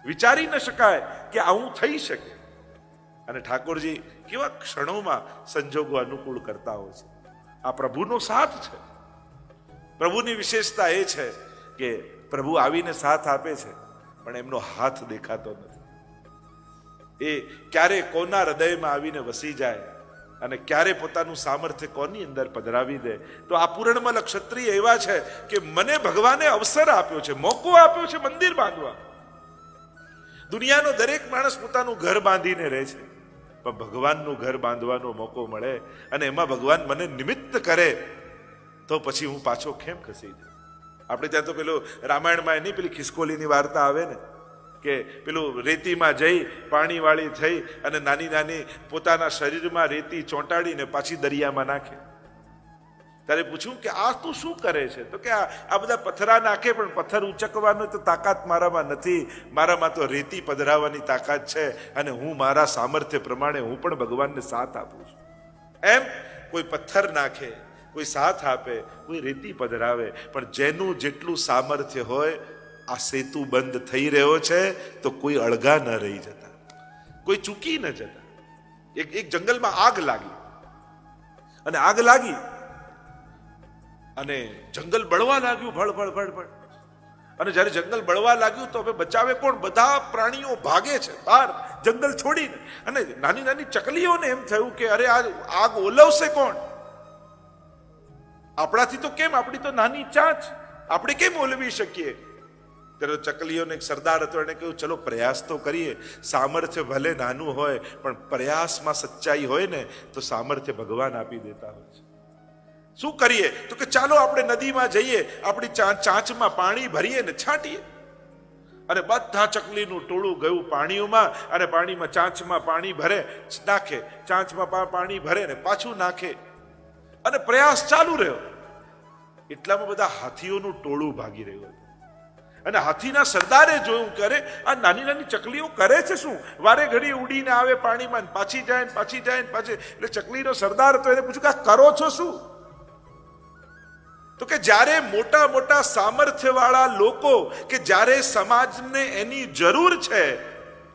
વિચારી ન શકાય કે આવું થઈ શકે. અને ઠાકોરજી કેવા ક્ષણોમાં સંજોગો અનુકૂળ કરતા હોય છે. આ પ્રભુનો સાથ છે. પ્રભુની વિશેષતા એ છે કે પ્રભુ આવીને સાથ આપે છે પણ એમનો હાથ દેખાતો નથી. એ ક્યારે કોના હૃદયમાં આવીને વસી જાય અને ક્યારે પોતાનું સામર્થ્ય કોની અંદર પધરાવી દે. તો આ પૂર્ણમલ ક્ષત્રિય એવા છે કે મને ભગવાને અવસર આપ્યો છે, મોકો આપ્યો છે મંદિર બાંધવા. દુનિયાનો દરેક માણસ પોતાનું ઘર બાંધીને રહે છે, પણ ભગવાનનું ઘર બાંધવાનો મોકો મળે અને એમાં ભગવાન મને નિમિત્ત કરે તો પછી હું પાછો કેમ ખસી જાઉં. આપણે ત્યાં તો પેલું રામાયણમાં એની પેલી ખિસકોલીની વાર્તા આવે ને કે પેલું રેતીમાં જઈ પાણી વાળી થઈ અને નાની નાની પોતાના શરીરમાં રેતી ચોંટાડીને પાછી દરિયામાં નાખે. ત્યારે પૂછ્યું કે આ તું શું કરે છે? તો કે આ બધા પથ્થરા નાખે પણ પથ્થર ઉચકવાનો તો તાકાત મારામાં નથી, મારામાં તો રેતી પધરાવવાની તાકાત છે અને હું મારા સામર્થ્ય પ્રમાણે હું પણ ભગવાનને સાથ આપું છું. એમ કોઈ પથ્થર નાખે, કોઈ સાથ આપે, કોઈ રેતી પધરાવે, પણ જેનું જેટલું સામર્થ્ય હોય. આ સેતુ બંધ થઈ રહ્યો છે તો કોઈ અળગા ન રહી જતા, કોઈ ચૂકી ન જતા. એક જંગલમાં આગ લાગી અને આગ લાગી અને જંગલ બળવા લાગ્યું, ભળ ભળ ભળ ભળ. અને જ્યારે જંગલ બળવા લાગ્યું તો હવે બચાવે કોણ? બધા પ્રાણીઓ ભાગે છે બહાર જંગલ છોડીને. અને નાની નાની ચકલીઓને એમ થયું કે અરે આ આગ ઓલવશે કોણ? આપણાથી તો કેમ, આપણી તો નાની ચાંચ, આપણે કેમ ઓલવી શકીએ? ત્યારે ચકલીઓને એક સરદાર હતો, એને કહ્યું ચલો પ્રયાસ તો કરીએ. સામર્થ્ય ભલે નાનું હોય પણ પ્રયાસમાં સચ્ચાઈ હોય ને તો સામર્થ્ય ભગવાન આપી દેતા હોય છે. શું કરીએ? તો કે ચાલો આપણે નદીમાં જઈએ, આપણી ચાંચમાં પાણી ભરીએ ને છાંટીએ. અને બધા ચકલીનું ટોળું ગયું પાણીઓમાં અને પાણીમાં ચાંચમાં પાણી ભરે, નાખે, ચાંચમાં પાણી ભરે ને પાછું નાખે અને પ્રયાસ ચાલુ રહ્યો. એટલામાં બધા હાથીઓનું ટોળું ભાગી રહ્યું હતું. અને હાથીના સરદારે જોયું કે અરે આ નાની નાની ચકલીઓ કરે છે શું? વારે ઘડી ઉડીને આવે પાણીમાં, પાછી જાય પાછી જાય પાછી. એટલે ચકલીનો સરદાર તો એને પૂછ્યું કે આ કરો છો શું? તો કે જ્યારે મોટા મોટા સામર્થ્ય વાળા લોકો કે જ્યારે સમાજને એની જરૂર છે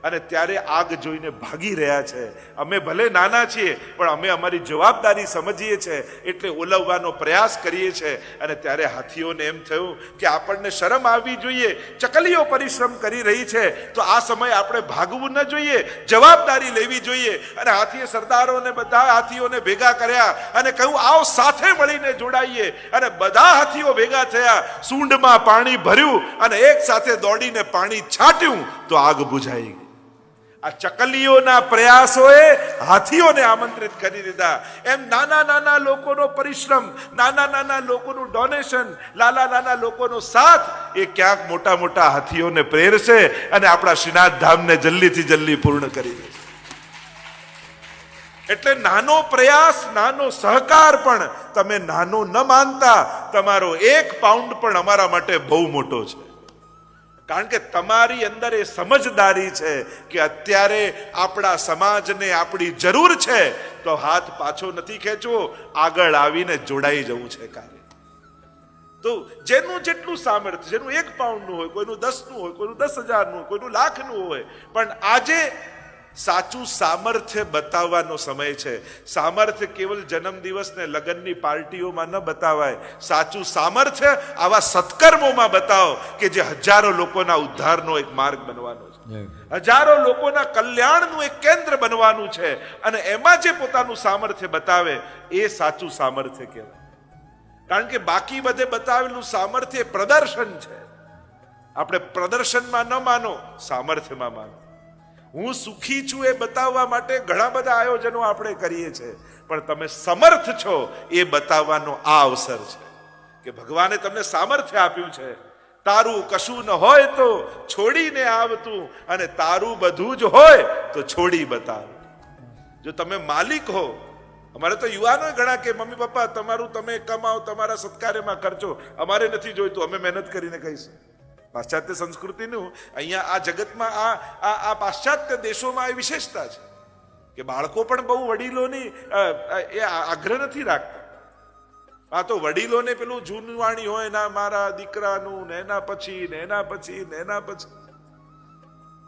અને ત્યારે આગ જોઈને ભાગી રહ્યા છે. અમે ભલે નાના છીએ પણ અમે અમારી જવાબદારી સમજીએ છીએ એટલે ઓલવવાનો પ્રયાસ કરીએ છીએ. અને ત્યારે હાથીઓને એમ થયું કે આપણને શરમ આવવી જોઈએ, ચકલીઓ પરિશ્રમ કરી રહી છે તો આ સમયે આપણે ભાગવું ન જોઈએ, જવાબદારી લેવી જોઈએ. અને હાથીએ સરદારોને બધા હાથીઓને ભેગા કર્યા અને કહ્યું આવો સાથે મળીને જોડાઈએ. અને બધા હાથીઓ ભેગા થયા, સૂંઢમાં પાણી ભર્યું અને એક સાથે દોડીને પાણી છાંટ્યું તો આગ બુઝાઈ ગઈ. આ ચકલીઓના પ્રયાસોએ હાથીઓને આમંત્રિત કરી દીધા. એમ નાના નાના લોકોનો પરિશ્રમ, નાના નાના લોકોનું ડોનેશન, નાના નાના લોકોનો સાથ એ ક્યાંક મોટા મોટા હાથીઓને પ્રેરશે અને આપણા શ્રીનાથ ધામને જલ્દીથી જલ્દી પૂર્ણ કરી દેશે. એટલે નાનો પ્રયાસ, નાનો સહકાર પણ તમે નાનો ન માનતા, તમારો 1 પાઉન્ડ પણ અમારા માટે બહુ મોટો છે. કારણ કે તમારી અંદર એ સમજદારી છે કે અત્યારે આપણા સમાજને આપણી જરૂર છે તો હાથ પાછો નથી ખેંચવો, આગળ આવીને જોડાઈ જવું છે કાર્ય. તો જેનું જેટલું સામર્થ્ય, જેનું 1 પાઉન્ડનું હોય, કોઈનું 10નું હોય, કોઈનું 10,000નું હોય, કોઈનું લાખનું હોય, પણ આજે સાચું સામર્થ્ય બતાવવાનો સમય છે. સામર્થ્ય કેવલ જન્મદિવસ ને લગ્નની પાર્ટીઓમાં ન બતાવાય. સાચું સામર્થ્ય આવા સત્કર્મોમાં બતાવો કે જે હજારો લોકોના ઉદ્ધારનો એક માર્ગ બનવાનો છે, હજારો લોકોના કલ્યાણનું એક કેન્દ્ર બનવાનું છે. અને એમાં જે પોતાનું સામર્થ્ય બતાવે એ સાચું સામર્થ્ય કહેવાય. કારણ કે બાકી બધે બતાવેલું સામર્થ્ય પ્રદર્શન છે. આપણે પ્રદર્શનમાં ન માનો, સામર્થ્યમાં માનો. હું સુખી છું એ બતાવવા માટે ઘણા બધા આયોજનો આપણે કરીએ છીએ, પણ તમે સમર્થ છો એ બતાવવાનો આ અવસર છે કે ભગવાને તમને સામર્થ્ય આપ્યું છે. તારું કશું ન હોય તો છોડીને આવતું, અને તારું બધું જ હોય તો છોડી બતાવ. જો તમે માલિક હો, અમારે તો યુવાનો ઘણા કે મમ્મી પપ્પા તમારું તમે કમાઓ, તમારા સત્કાર્યમાં ખર્ચો, અમારે નથી જોઈતું, અમે મહેનત કરીને કહીશું. પાશ્ચાત્ય સંસ્કૃતિનું અહીંયા આ જગતમાં આ પાશ્ચાત્ય દેશોમાં એ વિશેષતા છે કે બાળકો પણ બહુ વડીલોની એ આગ્રહ નથી રાખતા. આ તો વડીલોને પેલું જૂનવાણી હોય ના, મારા દીકરાનું ને એના પછી ને એના પછી ને એના પછી.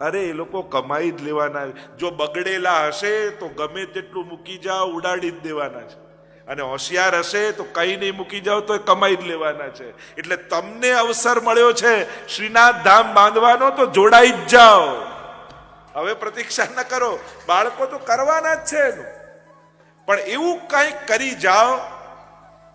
અરે એ લોકો કમાઈ જ લેવાના. જો બગડેલા હશે તો ગમે તેટલું મૂકી જાઓ, ઉડાડી જ દેવાના છે. અને હોશિયાર હશે તો કઈ નહીં મૂકી જાઓ તો કમાઈ જ લેવાના છે. એટલે તમને અવસર મળ્યો છે શ્રીનાથ ધામ બાંધવાનો, તો જોડાઈ જ જાઓ. હવે પ્રતીક્ષા ન કરો, બાળકો તો કરવાના જ છે એનું. પણ એવું કંઈક કરી જાઓ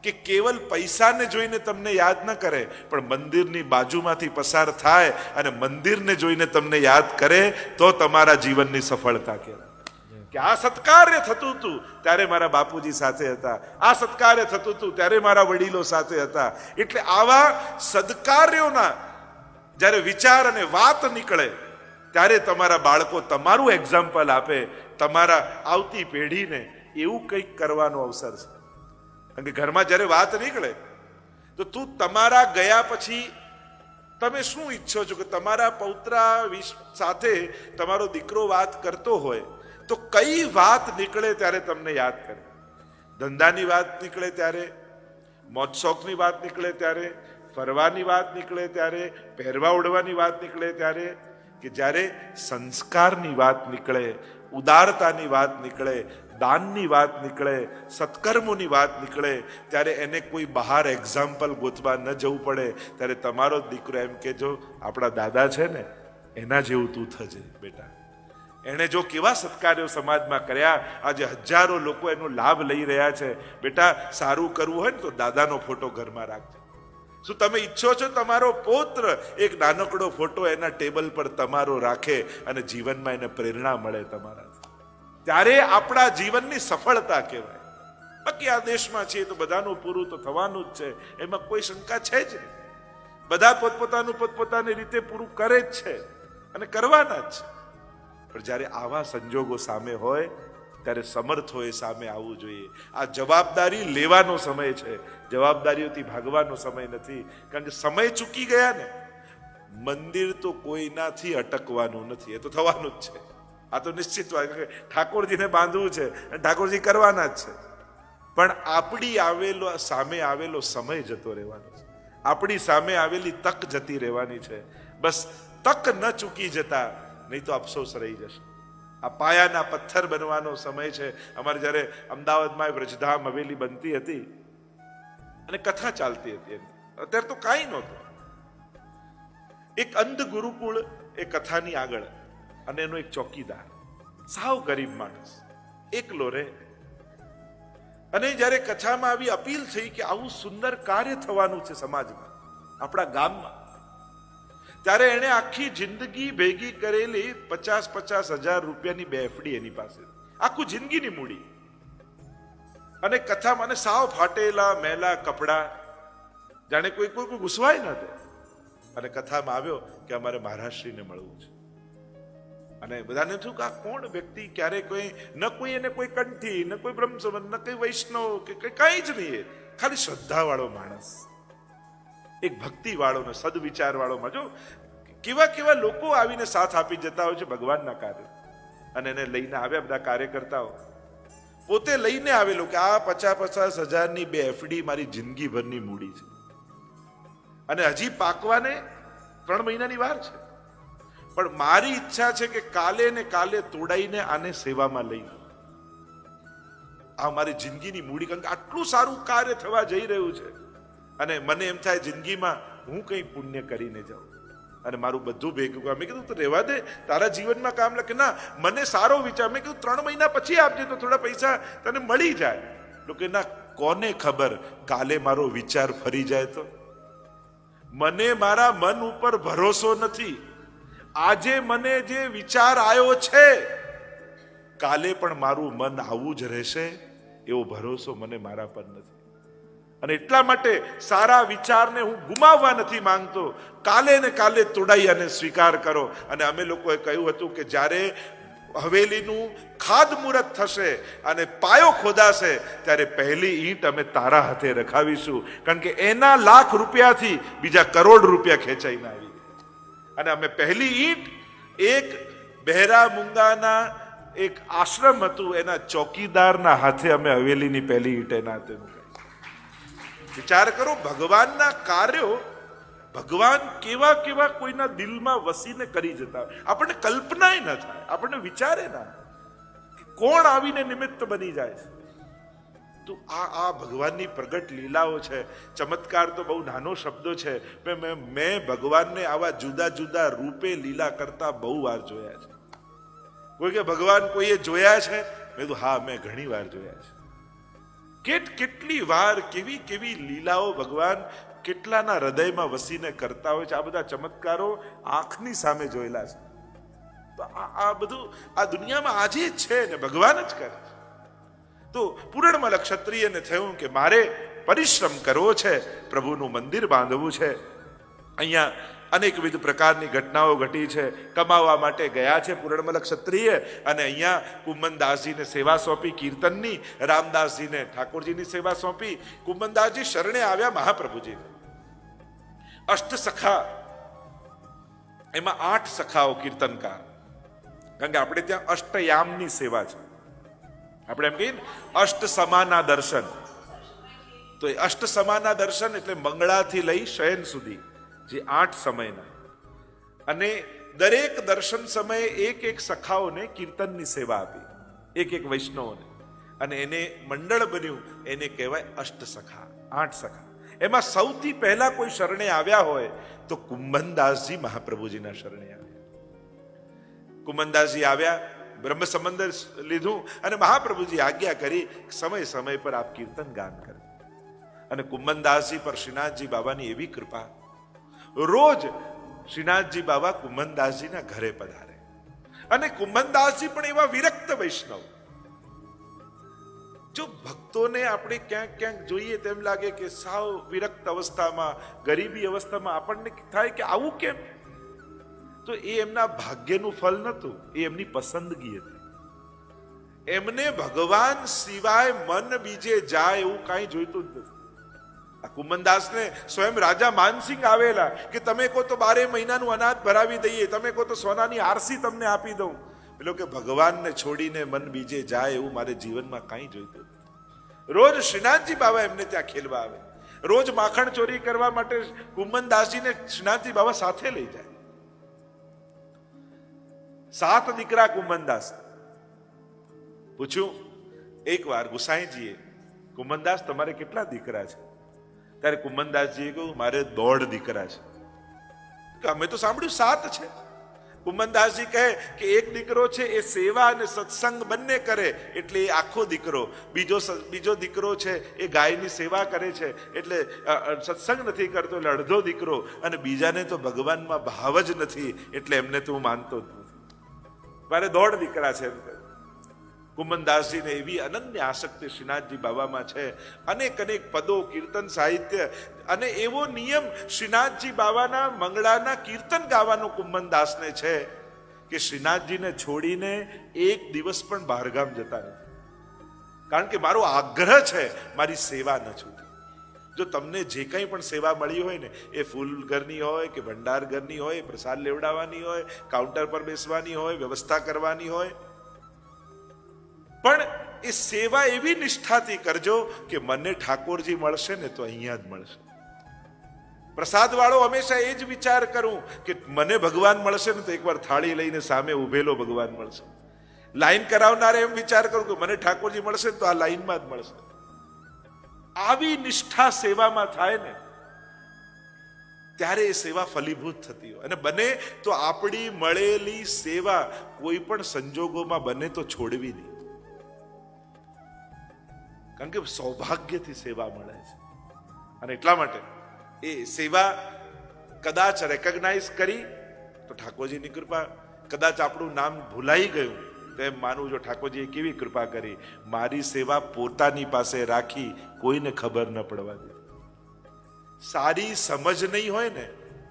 કે કેવલ પૈસાને જોઈને તમને યાદ ન કરે, પણ મંદિરની બાજુમાંથી પસાર થાય અને મંદિરને જોઈને તમને યાદ કરે, તો તમારા જીવનની સફળતા કહેવાય. કે આ સત્કાર્ય થતું હતું ત્યારે મારા બાપુજી સાથે હતા, આ સત્કાર્ય થતું હતું ત્યારે મારા વડીલો સાથે હતા. એટલે આવા સદકાર્યોના જ્યારે વિચાર અને વાત નીકળે ત્યારે તમારા બાળકો તમારું એક્ઝામ્પલ આપે, તમારા આવતી પેઢીને એવું કંઈક કરવાનો અવસર છે. કારણ કે ઘરમાં જ્યારે વાત નીકળે તો તું તમારા ગયા પછી તમે શું ઈચ્છો છો કે તમારા પૌત્રા સાથે તમારો દીકરો વાત કરતો હોય તો કઈ વાત નીકળે ત્યારે તમને યાદ કરે. ધંધાની વાત નીકળે ત્યારે, મોજ શોખની વાત નીકળે ત્યારે, ફરવાની વાત નીકળે ત્યારે, પહેરવા ઓઢવાની વાત નીકળે ત્યારે, કે જ્યારે સંસ્કારની વાત નીકળે, ઉદારતાની વાત નીકળે, દાનની વાત નીકળે, સત્કર્મોની વાત નીકળે, ત્યારે એને કોઈ બહાર એક્ઝામ્પલ ગોતવા ન જવું પડે. ત્યારે તમારો દીકરો એમ કે જો આપણા દાદા છે ને એના જેવું તું થજે બેટા. એણે જો કેવા સત્કાર્યો સમાજમાં કર્યા, આજે હજારો લોકો એનો લાભ લઈ રહ્યા છે. બેટા સારું કરવું હોય ને તો દાદાનો ફોટો ઘરમાં રાખજો. શું તમે ઈચ્છો છો તમારો પૌત્ર એક નાનકડો ફોટો એના ટેબલ પર તમારો રાખે અને જીવનમાં એને પ્રેરણા મળે તમારાથી? ત્યારે આપણા જીવનની સફળતા કહેવાય. બાકી આ દેશમાં છીએ તો બધાનું પૂરું તો થવાનું જ છે, એમાં કોઈ શંકા છે જ નહીં. બધા પોતપોતાની રીતે પૂરું કરે જ છે અને કરવાના જ છે. પણ જ્યારે આવા સંજોગો સામે હોય ત્યારે સમર્થોએ સામે આવવું જોઈએ. આ જવાબદારી લેવાનો સમય છે, જવાબદારીઓથી ભાગવાનો સમય નથી. કારણ કે સમય ચૂકી ગયા ને, મંદિર તો કોઈનાથી અટકવાનું નથી, એ તો થવાનું જ છે. આ તો નિશ્ચિત વાત કે ઠાકોરજીને બાંધવું છે અને ઠાકોરજી કરવાના જ છે. પણ આપણી સામે આવેલો સમય જતો રહેવાનો છે, આપણી સામે આવેલી તક જતી રહેવાની છે. બસ તક ન ચૂકી જતા, નહીં તો અફસોસ રહી જશે. આ પાયાના પથ્થર બનવાનો સમય છે. અમારે જ્યારે અમદાવાદમાં વ્રજધામ હવેલી બનતી હતી અને કથા ચાલતી હતી, અત્યારે તો કાંઈ નહોતું. એક અંધ ગુરુકુળ એ કથાની આગળ, અને એનો એક ચોકીદાર, સાવ ગરીબ માણસ, એકલો રહે. અને જ્યારે કથામાં આવી અપીલ થઈ કે આવું સુંદર કાર્ય થવાનું છે સમાજમાં, આપણા ગામમાં, ત્યારે એને આખી જિંદગી ભેગી કરેલી 50,000 રૂપિયાની બે એફડી એની પાસે, આખું જિંદગીની મૂડી. અને કથામાં સાવ ફાટેલા મેલા કપડા, જાણે કોઈ ગુસવાય ન દે. અને કથામાં આવ્યો કે અમારે મહારાજશ્રીને મળવું છે. અને બધાને થયું કે આ કોણ વ્યક્તિ, ક્યારે કોઈ એને કોઈ કંઠી, ન કોઈ બ્રહ્મસંબંધ, ન કોઈ વૈષ્ણવ કે કઈ જ નહીં, ખાલી શ્રદ્ધા વાળો માણસ, એક ભક્તિ વાળો ને સદવિચાર વાળો. જો કેવા લોકો આવીને સાથ આપી જતા હોય છે ભગવાનના કાર્ય. અને એને લઈને આવ્યા બધા કાર્યકર્તાઓ, પોતે લઈને આવેલો કે આ 50,000 બે એફડી મારી જિંદગી ભરની મૂડી છે અને હજી પાકવાને 3 મહિનાની વાર છે. પણ મારી ઈચ્છા છે કે કાલે તોડાઈને આને સેવામાં લઈ, આ મારી જિંદગીની મૂડી. કારણ કે આટલું સારું કાર્ય થવા જઈ રહ્યું છે અને મને એમ થાય જિંદગીમાં હું કંઈ પુણ્ય કરીને જાઉં અને મારું બધું ભેગું. મેં કીધું તો રહેવા દે, તારા જીવનમાં કામ લાગે. ના, મને સારો વિચાર. મેં કીધું 3 મહિના પછી આપજે તો થોડા પૈસા તને મળી જાય. લોકો ના, કોને ખબર કાલે મારો વિચાર ફરી જાય તો? મને મારા મન ઉપર ભરોસો નથી. આજે મને જે વિચાર આવ્યો છે, કાલે પણ મારું મન આવું જ રહેશે એવો ભરોસો મને મારા પર નથી. અને એટલા માટે સારા વિચારને હું ગુમાવવા નથી માંગતો. કાલે ને કાલે તોડાઈ અને સ્વીકાર કરો. અને અમે લોકોએ કહ્યું હતું કે જ્યારે હવેલીનું ખાતમુહૂર્ત થશે અને પાયો ખોદાશે ત્યારે પહેલી ઈંટ અમે તારા હાથે રખાવીશું, કારણ કે એના લાખ રૂપિયાથી બીજા કરોડ રૂપિયા ખેંચાઈને આવી ગયા. અને અમે પહેલી ઈંટ એક બહેરા મૂંગાના એક આશ્રમ હતું, એના ચોકીદારના હાથે અમે હવેલીની પહેલી ઈંટ એના હાથે મૂકી. વિચાર કરો, ભગવાનના કાર્યો ભગવાન કેવા કેવા કોઈના દિલમાં વસીને કરી જતા હોય. આપણને કલ્પનાય ન થાય, આપણને વિચારે ના કોણ આવીને નિમિત્ત બની જાય છે. તો આ ભગવાનની પ્રગટ લીલાઓ છે. ચમત્કાર તો બહુ નાનો શબ્દો છે. મેં ભગવાનને આવા જુદા જુદા રૂપે લીલા કરતા બહુ વાર જોયા છે. કોઈ કે ભગવાન કોઈએ જોયા છે? મેં કીધું હા, મેં ઘણી વાર જોયા છે. કેટલી વાર કેવી કેવી લીલાઓ ભગવાન કેટલાના હૃદયમાં વસીને કરતા હોય છે. આ બધા ચમત્કારો આંખની સામે જોયેલા છે. તો આ બધું આ દુનિયામાં આજે જ છે ને ભગવાન જ કરે છે. તો પૂર્ણમલ ક્ષત્રિયને થયું કે મારે પરિશ્રમ કરવો છે, પ્રભુનું મંદિર બાંધવું છે. અહીંયા અનેકવિધ પ્રકારની ઘટનાઓ ઘટી છે. કમાવા માટે ગયા છે પૂર્ણમલ ક્ષત્રિય, અને અહીંયા કુંભનદાસજીને સેવા સોંપી કીર્તનની, રામદાસજીને ઠાકોરજીની સેવા સોંપી. કુંભનદાસજી શરણે આવ્યા મહાપ્રભુજીને. અષ્ટસખા, એમાં 8 સખાઓ કીર્તનકાર, કારણ કે આપણે ત્યાં અષ્ટયામની સેવા છે. આપણે એમ કહીએ ને અષ્ટ સમાના દર્શન, તો એ અષ્ટ સમાના દર્શન એટલે મંગળાથી લઈ શયન સુધી જે 8 સમયના, અને દરેક દર્શન સમયે એક એક સખાઓને કીર્તનની સેવા આપી, એક એક વૈષ્ણવોને, અને એને મંડળ બન્યું. એને કહેવાય અષ્ટસખા, 8 સખા. એમાં સૌથી પહેલા કોઈ શરણે આવ્યા હોય તો કુંભનદાસજી મહાપ્રભુજીના શરણે આવ્યા. કુંભનદાસજી આવ્યા, બ્રહ્મ સંબંધ લીધું, અને મહાપ્રભુજી આજ્ઞા કરી સમય સમય પર આપ કીર્તન ગાન કરે. અને કુંભનદાસજી પર શ્રીનાથજી બાબાની એવી કૃપા, રોજ શ્રીનાથજી બાબા કુંભનદાસજીના ઘરે પધારે. અને કુંભનદાસજી પણ એવા વિરક્ત વૈષ્ણવ. જો ભક્તોને આપણે ક્યાંક ક્યાંક જોઈએ તેમ લાગે કે સાવ વિરક્ત અવસ્થામાં, ગરીબી અવસ્થામાં, આપણને થાય કે આવું કેમ? તો એ એમના ભાગ્યનું ફળ નહોતું, એ એમની પસંદગી હતી. એમને ભગવાન સિવાય મન બીજે જાય એવું કાંઈ જોઈતું જ નથી. આ કુંભનદાસને સ્વયં રાજા માનસિંહ આવેલા કે તમે કહો તો 12 મહિનાનું અનાજ ભરાવી દઈએ, તમે કહો તો સોનાની આરસી તમને આપી દઉં. પેલો કે ભગવાનને છોડીને મન બીજે જાય એવું મારે જીવનમાં કાંઈ જોઈતું નથી. રોજ શ્રીનાથજી બાબા એમને ત્યાં ખેલવા આવે. રોજ માખણ ચોરી કરવા માટે કુંભનદાસજીને શ્રીનાથજી બાબા સાથે લઈ જાય. 7 દીકરા કુંભનદાસ. પૂછ્યું એકવાર ગુસાઈજીએ, કુંભનદાસ તમારે કેટલા દીકરા છે? ત્યારે કુંભનદાસજીએ કહ્યું મારે 1.5 દીકરા છે. અમે તો સાંભળ્યું 7 છે. કુંભનદાસજી કહે કે એક દીકરો છે એ સેવા અને સત્સંગ બંને કરે એટલે એ આખો દીકરો. બીજો દીકરો છે એ ગાયની સેવા કરે છે એટલે સત્સંગ નથી કરતો એટલે અડધો દીકરો. અને બીજાને તો ભગવાનમાં ભાવ જ નથી એટલે એમને તો હું માનતો જ નથી. મારે 1.5 દીકરા છે. કુંભનદાસજીને એવી અનન્ય આસક્તિ શ્રીનાથજી બાબામાં છે. અનેક અનેક પદો, કીર્તન સાહિત્ય, અને એવો નિયમ શ્રીનાથજી બાબાના મંગળાના કીર્તન ગાવાનો કુંભનદાસને છે કે શ્રીનાથજીને છોડીને એક દિવસ પણ બહારગામ જતા નથી. કારણ કે મારો આગ્રહ છે મારી સેવા ન છૂટે. જો તમને જે કંઈ પણ સેવા મળી હોય ને, એ ફૂલ ઘરની હોય કે ભંડાર ઘરની હોય, પ્રસાદ લેવડાવવાની હોય, કાઉન્ટર પર બેસવાની હોય, વ્યવસ્થા કરવાની હોય, પણ એ સેવા એવી નિષ્ઠાથી કરજો કે મને ઠાકોરજી મળશે ને તો અહીંયા જ મળશે. પ્રસાદ વાળો હંમેશા એ જ વિચાર કરું કે મને ભગવાન મળશે ને તો એકવાર થાળી લઈને સામે ઉભેલો ભગવાન મળશે. લાઈન કરાવનારે એમ વિચાર કરું કે મને ઠાકોરજી મળશે ને તો આ લાઈનમાં જ મળશે. આવી નિષ્ઠા સેવામાં થાય ને ત્યારે એ સેવા ફલીભૂત થતી હોય. અને બને તો આપણી મળેલી સેવા કોઈ પણ સંજોગોમાં બને તો છોડવી નહીં. કારણ કે સૌભાગ્યથી સેવા મળે છે. અને એટલા માટે એ સેવા કદાચ રેકગ્નાઇઝ કરી તો ઠાકોરજીની કૃપા, કદાચ આપણું નામ ભૂલાઈ ગયું તો એમ માનવું જો ઠાકોરજીએ કેવી કૃપા કરી, મારી સેવા પોતાની પાસે રાખી, કોઈને ખબર ન પડવા દે. સારી સમજ નહીં હોય ને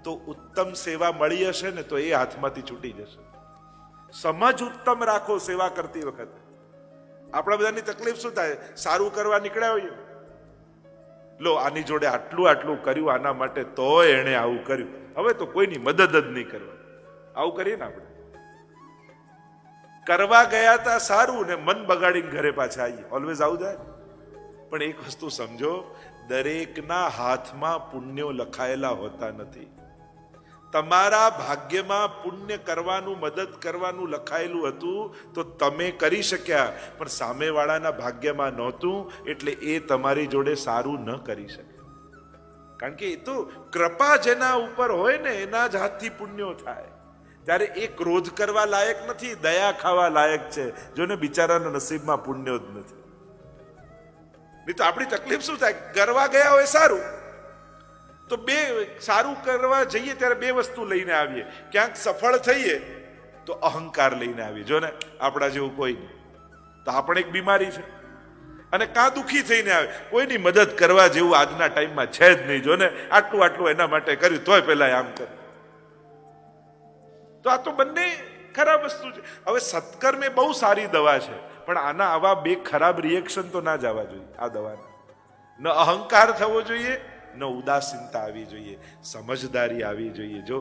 તો ઉત્તમ સેવા મળી હશે ને તો એ હાથમાંથી છૂટી જશે. સમજ ઉત્તમ રાખો સેવા કરતી વખતે. આપણા બધાની તકલીફ શું થાય, સારું કરવા નીકળ્યા હોઈએ, લો આની જોડે આટલું આટલું કર્યું આના માટે તોય એણે આવું કર્યું, હવે તો કોઈની મદદ જ નહીં કરવા. આવું કરીએ ને આપણે. કરવા ગયા હતા સારું ને મન બગાડીને ઘરે પાછા આવીએ. ઓલવેઝ આવું જાય. પણ એક વસ્તુ સમજો, દરેકના હાથમાં પુણ્યો લખાયેલા હોતા નથી. તમારા ભાગ્યમાં પુણ્ય કરવાનું, મદદ કરવાનું લખાયેલું હતું તો તમે કરી શક્યા, પણ સામેવાળાના ભાગ્યમાં નહોતું એટલે એ તમારી જોડે સારું ન કરી શકે. કારણ કે એ તો કૃપા જેના ઉપર હોય ને એના જ હાથથી પુણ્યો થાય. ત્યારે એ ક્રોધ કરવા લાયક નથી, દયા ખાવા લાયક છે. જોને બિચારાના નસીબમાં પુણ્યો જ નથી. નહીં તો આપણી તકલીફ શું થાય, કરવા ગયા હોય સારું તો બે સારું કરવા જઈએ ત્યારે બે વસ્તુ લઈને આવીએ. ક્યાંક સફળ થઈએ તો અહંકાર લઈને આવીએ. જો ને આપણા જેવું કોઈ નહીં તો આપણે એક બીમારી છે. અને કાં દુઃખી થઈને આવે, કોઈની મદદ કરવા જેવું આજના ટાઈમમાં છે જ નહીં. જો ને આટલું આટલું એના માટે કર્યું તોય પેલા આમ કરે. તો આ તો બંને ખરાબ વસ્તુ છે. હવે સત્કર્મ એ બહુ સારી દવા છે, પણ આના આવા બે ખરાબ રિએક્શન તો ના જવા જોઈએ. આ દવાના ન અહંકાર થવો જોઈએ, ન ઉદાસીનતા આવી જોઈએ, સમજદારી આવી જોઈએ. જો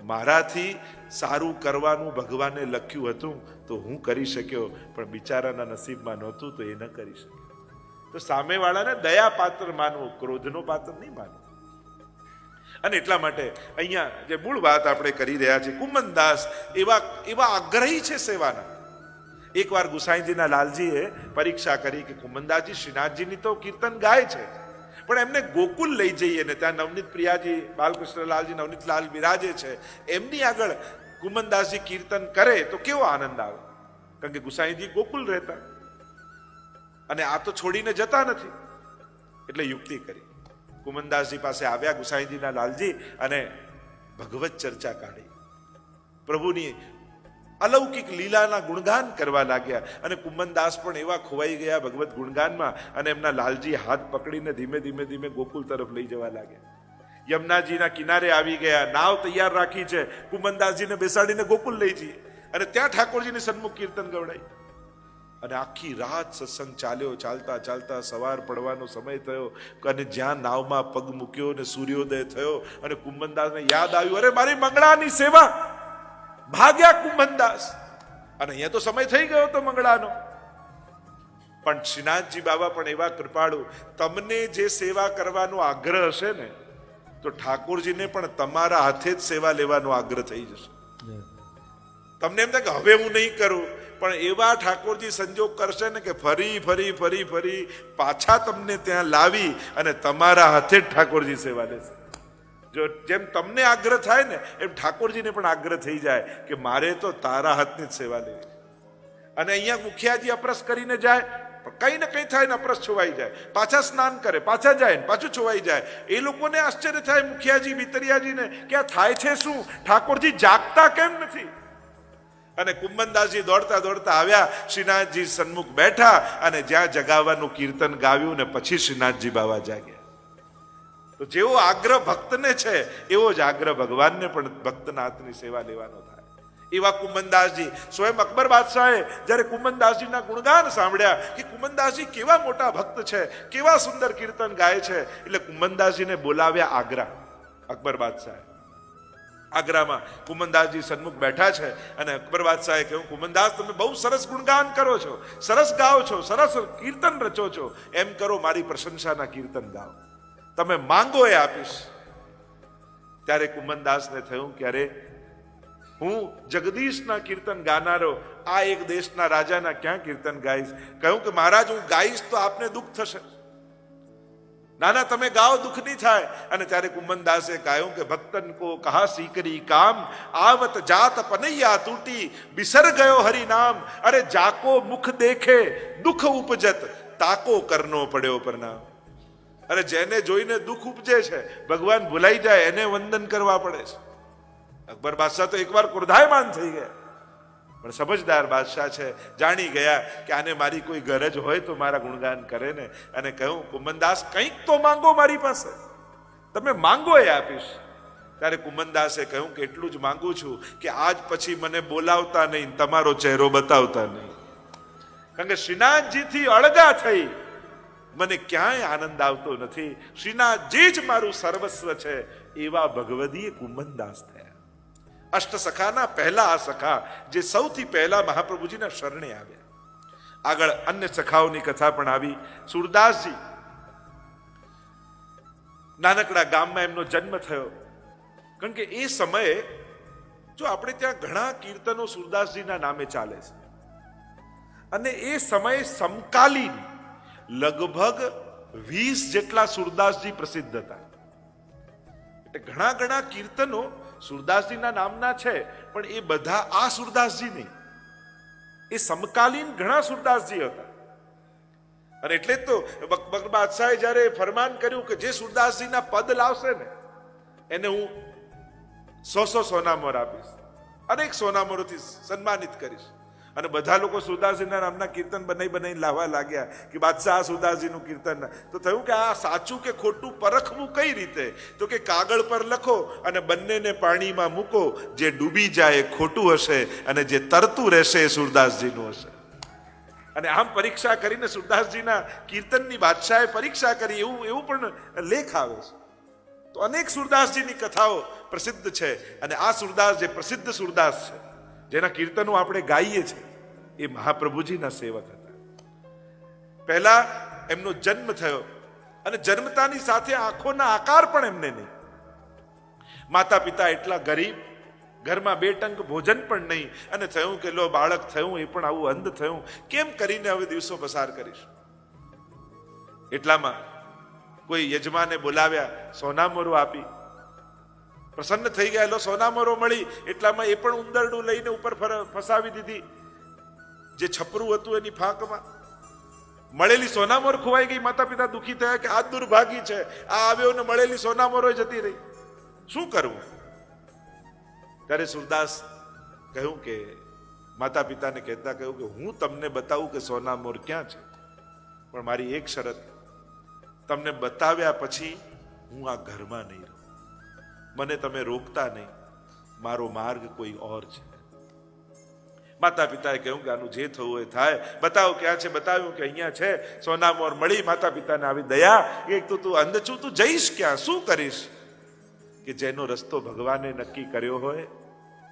મારાથી સારું કરવાનું ભગવાને લખ્યું હતું તો હું કરી શક્યો, પણ બિચારાના નસીબમાં નહોતું તો એ ન કરી શક્યો. તો સામેવાળાને દયા પાત્ર માનવું, ક્રોધનો પાત્ર નહીં માનવું. અને એટલા માટે અહીંયા જે મૂળ વાત આપણે કરી રહ્યા છીએ, કુમનદાસ એવા આગ્રહી છે સેવાના. એકવાર ગુસાઈજીના લાલજીએ પરીક્ષા કરી કે કુમનદાસજી શ્રીનાથજીની તો કીર્તન ગાય છે, પણ એમને ગોકુલ લઈ જઈએ ને ત્યાં નવનીત પ્રિયાજી, બાલકૃષ્ણલાલજી, નવનીતલાલ બિરાજે છે, એમની આગળ કુમનદાસજી કીર્તન કરે તો કેવો આનંદ આવે. કારણ કે ગુસાઈજી ગોકુલ રહેતા અને આ તો છોડીને જતા નથી. એટલે યુક્તિ કરી, કુમનદાસજી પાસે આવ્યા ગુસાઈજીના લાલજી અને ભગવત ચર્ચા કાઢી. પ્રભુની અલૌકિક લીલાના ગુણગાન કરવા લાગ્યા. અને કુમનદાસ પણ એવા ખોવાઈ ગયા ભગવત ગુણગાનમાં, અને એમના લાલજી હાથ પકડીને ધીમે ધીમે ધીમે ગોકુલ તરફ લઈ જવા લાગ્યા. યમુનાજીના કિનારે આવી ગયા, નાવ તૈયાર રાખી છે, કુમનદાસજીને બેસાડીને ગોકુલ લઈ જઈએ અને ત્યાં ઠાકોરજીની સન્મુખ કીર્તન ગવડાય. અને આખી રાત સત્સંગ ચાલ્યો. ચાલતા ચાલતા સવાર પડવાનો સમય થયો અને જ્યાં નાવમાં પગ મૂક્યો ને સૂર્યોદય થયો અને કુમનદાસને યાદ આવ્યું, અરે મારી મંગળાની સેવા. ભાગ્યા કુમનદાસ. અને અહીંયા તો સમય થઈ ગયો હતો મંગળાનો. પણ શ્રીનાથજી બાબા પણ એવા કૃપાળુ, તમને જે સેવા કરવાનો આગ્રહ હશે ને તો ઠાકોરજીને પણ તમારા હાથે જ સેવા લેવાનો આગ્રહ થઈ જશે. તમને એમ થાય કે હવે હું નહીં કરું, પણ એવા ઠાકોરજી સંજોગ કરશે ને કે ફરી ફરી ફરી ફરી પાછા તમને ત્યાં લાવી અને તમારા હાથે જ ઠાકોરજી સેવા લેશે. જો જેમ તમને આગ્રહ થાય ને એમ ઠાકોરજીને પણ આગ્રહ થઈ જાય કે મારે તો તારા હાથની જ સેવા લેવી. અને અહીંયા મુખિયાજી અપરસ કરીને જાય, કઈ ને કઈ થાય ને અપરસ છોવાઈ જાય, પાછા સ્નાન કરે, પાછા જાય ને પાછું છોવાઈ જાય. એ લોકોને આશ્ચર્ય થાય મુખિયાજી બિતરિયાજીને કે આ થાય છે શું, ઠાકોરજી જાગતા કેમ નથી. અને કુમનદાસજી દોડતા દોડતા આવ્યા, શ્રીનાથજી સન્મુખ બેઠા અને જ્યાં જગાવવાનું કીર્તન ગાવ્યું ને પછી શ્રીનાથજી બાવા જાગ્યા. તો જેવો આગ્રહ ભક્તને છે એવો જ આગ્રહ ભગવાનને પણ ભક્તના હાથની સેવા લેવાનો થાય. એવા કુમનદાસજી, સ્વયં અકબર બાદશાહે જ્યારે કુમનદાસજીના ગુણગાન સાંભળ્યા કે કુમનદાસજી કેવા મોટા ભક્ત છે, કેવા સુંદર કીર્તન ગાય છે, એટલે કુમનદાસજીને બોલાવ્યા આગ્રા. અકબર બાદશાહે આગ્રામાં કુમનદાસજી સન્મુખ બેઠા છે અને અકબર બાદશાહે કહ્યું, કુમનદાસ તમે બહુ સરસ ગુણગાન કરો છો, સરસ ગાઓ છો, સરસ કીર્તન રચો છો, એમ કરો મારી પ્રશંસાના કીર્તન ગાઓ, તમે માંગો એ આપીશ. ત્યારે કુમનદાસને થયું કે અરે હું જગદીશના કીર્તન ગાનારો આ એક દેશના રાજાના ક્યાં કીર્તન ગાઈશ. કહ્યું કે મહારાજ હું ગાઈશ તો આપને દુઃખ થશે. ના ના તમે ગાઓ, દુઃખ નહીં થાય. અને ત્યારે કુમનદાસે કહ્યું કે ભક્તન કો કહા સીકરી કામ, આવત જાત પનૈયા તૂટી, બિસર ગયો હરિ નામ, અરે જાકો મુખ દેખે દુઃખ ઉપજત, તાકો કરનો પડ્યો પ્રણામ. અને જેને જોઈને દુઃખ ઉપજે છે, ભગવાન ભૂલાઈ જાય એને વંદન કરવા પડે છે. અકબર બાદશાહ તો એકવાર ક્રોધાયમાન થઈ ગયા, પણ સમજદાર બાદશાહ છે, જાણી ગયા કે આને મારી કોઈ ગરજ હોય તો મારા ગુણગાન કરે ને. અને કહ્યું, કુમનદાસ કંઈક તો માંગો મારી પાસે, તમે માંગો એ આપીશ. ત્યારે કુમનદાસે કહ્યું કે એટલું જ માંગુ છું કે આજ પછી મને બોલાવતા નહીં, તમારો ચહેરો બતાવતા નહીં. કારણ કે શ્રીનાથજીથી અળગા થઈ મને ક્યાંય આનંદ આવતો નથી. શ્રીનાથજી જ મારું સર્વસ્વ છે. એવા ભગવદીય કુમનદાસ થયા. અષ્ટસખાના પહેલા આ સખા જે સૌથી પહેલા મહાપ્રભુજીના શરણે આવ્યા. આગળ અન્ય સખાઓની કથા પણ આવી. સુરદાસજી નાનકડા ગામમાં એમનો જન્મ થયો. કારણ કે એ સમયે જો આપણે ત્યાં ઘણા કીર્તનો સુરદાસજીના નામે ચાલે છે, અને એ સમયે સમકાલીન લગભગ 20 જેટલા સુરદાસજી પ્રસિદ્ધ હતા. એટલે ઘણા ઘણા કીર્તનો સુરદાસજીના નામના છે, પણ એ બધા આ સુરદાસજી નહીં, એ સમકાલીન ઘણા સુરદાસજી હતા. અને એટલે જ તો અકબર બાદશાહે જ્યારે ફરમાન કર્યું કે જે સુરદાસજીના પદ લાવશે ને એને હું 100 સોનામોર આપીશ, અનેક સોનામોરોથી સન્માનિત કરીશ. અને બધા લોકો સુરદાસજીના નામના કીર્તન બનાવી લાવવા લાગ્યા કે બાદશાહ સુરદાસજીનું કીર્તન. તો થયું કે આ સાચું કે ખોટું પરખવું કઈ રીતે? તો કે કાગળ પર લખો અને બંનેને પાણીમાં મૂકો, જે ડૂબી જાય ખોટું હશે અને જે તરતું રહેશે એ સુરદાસજીનું હશે. અને આમ પરીક્ષા કરીને સુરદાસજીના કીર્તનની બાદશાહે પરીક્ષા કરી, એવું પણ લેખ આવે છે. તો અનેક સુરદાસજીની કથાઓ પ્રસિદ્ધ છે. અને આ સુરદાસ જે પ્રસિદ્ધ સુરદાસ છે, જેના કીર્તનો આપણે ગાઈએ છીએ, એ મહાપ્રભુજીના સેવક હતા. પહેલા એમનો જન્મ થયો, અને જન્મતાની સાથે આંખોના આકાર પણ એમને નહીં. માતા પિતા એટલા ગરીબ, ઘરમાં 2 ટંક ભોજન પણ નહીં. અને થયું કે લો બાળક થયું, એ પણ આવું અંધ થયું, કેમ કરીને હવે દિવસો પસાર કરીશ? એટલામાં કોઈ યજમાને બોલાવ્યા, સોનામોરો આપી. પ્રસન્ન થઈ ગયા, લો સોનામોરો મળી. એટલામાં એ પણ ઉંદરડું લઈને ઉપર ફસાવી દીધી, જે છપરું હતું એની ફાંકમાં. મળેલી સોનામોર ખોવાઈ ગઈ. માતા પિતા દુઃખી થયા કે આ દુર્ભાગી છે, આ આવ્યો ને મળેલી સોનામોરો જતી રહી, શું કરવું? ત્યારે સુરદાસ કહ્યું કે માતા પિતાને કહેતા કહ્યું કે હું તમને બતાવું કે સોનામોર ક્યાં છે, પણ મારી એક શરત, તમને બતાવ્યા પછી હું આ ઘરમાં નહીં રહું, મને તમે રોકતા નહીં, મારો માર્ગ કોઈ ઓર છે. માતા પિતાએ કહ્યું કે આનું જે થવું એ થાય, બતાવો ક્યાં છે. બતાવ્યું કે અહીંયા છે. સોનામોર મળી. માતા પિતાને આવી દયા, એક તો તું અંધ છું, તું જઈશ ક્યાં, શું કરીશ? કે જેનો રસ્તો ભગવાને નક્કી કર્યો હોય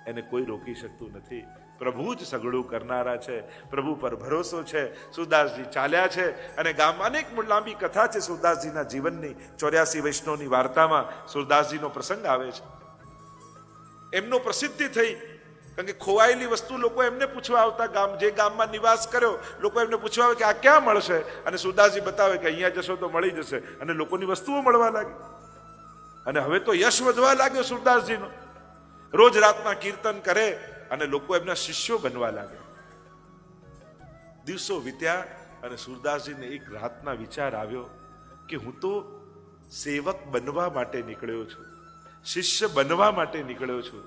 એને કોઈ રોકી શકતું નથી. પ્રભુ જ સગળું કરનારા છે, પ્રભુ પર ભરોસો છે. સુરદાસજી ચાલ્યા છે. અને ગામમાં અનેક લાંબી કથા છે સુરદાસજીના જીવનની. 84 વૈષ્ણવની વાર્તામાં સુરદાસજીનો પ્રસંગ આવે છે. એમનો પ્રસિદ્ધિ થઈ, કારણ કે ખોવાયેલી વસ્તુ લોકો એમને પૂછવા આવતા. જે ગામમાં નિવાસ કર્યો, લોકો એમને પૂછવા આવે કે આ ક્યાં મળશે? અને સુરદાસજી બતાવે કે અહીંયા જશો તો મળી જશે. અને લોકોની વસ્તુઓ મળવા લાગી. અને હવે તો યશ વધવા લાગ્યો સુરદાસજીનો. રોજ રાતના કીર્તન કરે અને લોકો એમના શિષ્યો બનવા લાગ્યા. દિવસો વીત્યા અને સુરદાસજીને એક રાતના વિચાર આવ્યો કે હું તો સેવક બનવા માટે નીકળ્યો છું, શિષ્ય બનવા માટે નીકળ્યો છું,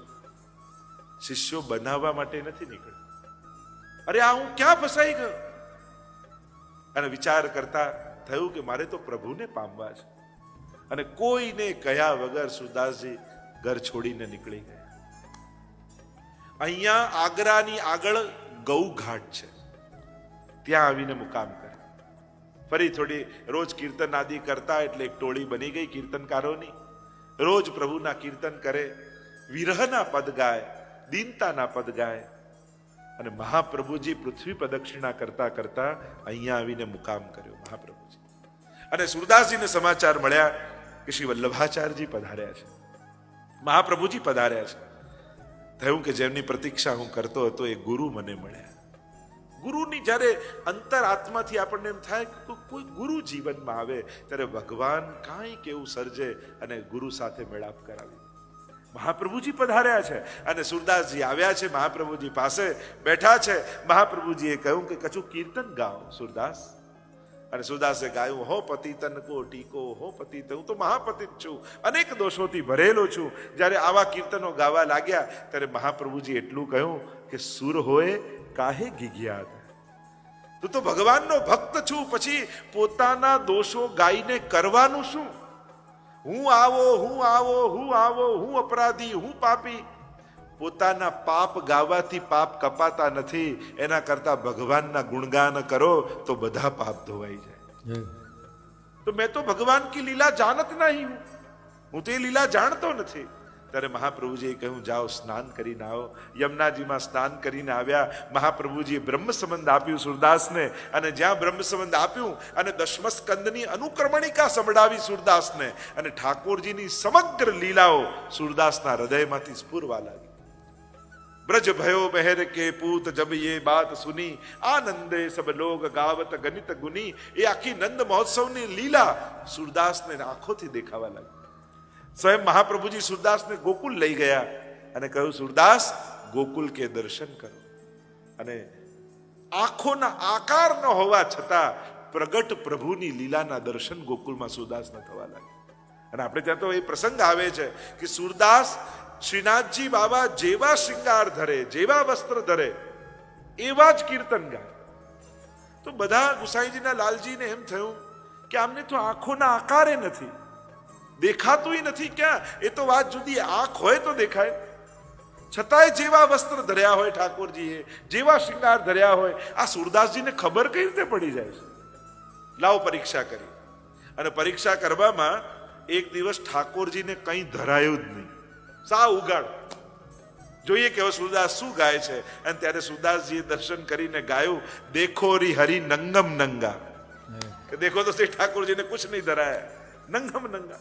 શિષ્યો બનાવવા માટે નથી નીકળ્યો. અરે આ હું ક્યાં ફસાઈ ગયો? અને વિચાર કરતા થયું કે મારે તો પ્રભુને પામવા છે. અને કોઈને કહ્યા વગર સુરદાસજી ઘર છોડીને નીકળી ગયા. અહીંયા આગ્રાની આગળ ગૌઘાટ છે, ત્યાં આવીને મુકામ કરે. ફરી થોડી રોજ કીર્તન આદિ કરતા, એટલે એક ટોળી બની ગઈ કીર્તનકારોની. રોજ પ્રભુના કીર્તન કરે, વિરહના પદ ગાય, દીનતાના પદ ગાય. અને મહાપ્રભુજી પૃથ્વી પ્રદક્ષિણા કરતા કરતા અહીંયા આવીને મુકામ કર્યો મહાપ્રભુજી. અને સુરદાસજીને સમાચાર મળ્યા કે શ્રી વલ્લભાચાર્યજી પધાર્યા છે, મહાપ્રભુજી પધાર્યા છે. થયું કે જેમની પ્રતીક્ષા હું કરતો હતો એ ગુરુ મને મળ્યા. ગુરુની જ્યારે અંતર આત્માથી આપણને એમ થાય કે કોઈ ગુરુ જીવનમાં આવે ત્યારે ભગવાન કાંઈક એવું સર્જે અને ગુરુ સાથે મેળાપ કરાવી. મહાપ્રભુજી પધાર્યા છે અને સુરદાસજી આવ્યા છે, મહાપ્રભુજી પાસે બેઠા છે. મહાપ્રભુજીએ કહ્યું કે કછું કીર્તન ગાઓ સુરદાસ. અને સુરદાસે ગાયું, હો પતિ તન કો ટીકો, હો પતિ હું તો મહાપતિત છું, અનેક દોષોથી ભરેલો છું. જ્યારે આવા કીર્તનો ગાવા લાગ્યા ત્યારે મહાપ્રભુજી એટલું કહ્યું કે સુર હોય કાહે ગીગ્યાત, તું તો ભગવાનનો ભક્ત છું, પછી પોતાના દોષો ગાઈને કરવાનું શું? હું આવો, હું આવો, હું આવો, હું અપરાધી, હું પાપી. પોતાના પાપ ગાવાથી પાપ કપાતા નથી, એના કરતા ભગવાનના ગુણગાન કરો તો બધા પાપ ધોવાઈ જાય. તો મેં તો ભગવાન કી લીલા જાણત નહીં, હું તો એ લીલા જાણતો નથી. ત્યારે મહાપ્રભુજીએ કહ્યું, જાઓ સ્નાન કરીને આવો. યમુનાજીમાં સ્નાન કરીને આવ્યા. મહાપ્રભુજીએ બ્રહ્મ સંબંધ આપ્યું સુરદાસને, અને જ્યાં બ્રહ્મ સંબંધ આપ્યું અને દશમસ્કંદની અનુક્રમણિકા સંભળાવી સુરદાસને, અને ઠાકોરજીની સમગ્ર લીલાઓ સુરદાસના હૃદયમાંથી સ્ફુરવા લાગી. ब्रज भयो बहर के पूत जब ये बात सुनी, आनंदे सब लोग गावत गणित गुनी. એ આખી નંદ મહોત્સવની લીલા સુરદાસને આંખોથી દેખાવા લાગી. સ્વયં મહાપ્રભુજી સુરદાસને ગોકુલ લઈ ગયા અને કહ્યું, સુરદાસ ગોકુલ કે દર્શન કરો. અને આંખોના આકાર ન હોવા છતાં પ્રગટ પ્રભુની લીલાના દર્શન ગોકુલમાં સુરદાસને થવા લાગ્યા. અને આપણે ત્યાં તો એ પ્રસંગ આવે છે કે સુરદાસ શ્રીનાથજી બાબા જેવા શૃંગાર ધરે, જેવા વસ્ત્ર ધરે, એવા જ કીર્તન ગાય. તો બધા ગુસાઈજીના લાલજીને એમ થયું કે આમને તો આંખોના આકારે નથી, દેખાતુંય નથી. ક્યાં એ તો વાત જુદી, આંખ હોય તો દેખાય. છતાંય જેવા વસ્ત્ર ધર્યા હોય ઠાકોરજીએ, જેવા શૃંગાર ધર્યા હોય, આ સુરદાસજીને ખબર કઈ રીતે પડી જાય છે? લાવો પરીક્ષા કરી. અને પરીક્ષા કરવામાં એક દિવસ ઠાકોરજીને કંઈ ધરાયું જ નહીં. સાવ ઉગાડ જોઈએ કે સુરદાસ શું ગાય છે. અને ત્યારે સુરદાસજીએ દર્શન કરીને ગાયું, દેખો રી હરી નંગમ નંગા. કે દેખો તો શ્રી ઠાકોરજીને કુછ નહીં ધરાયા, નંગમ નંગા.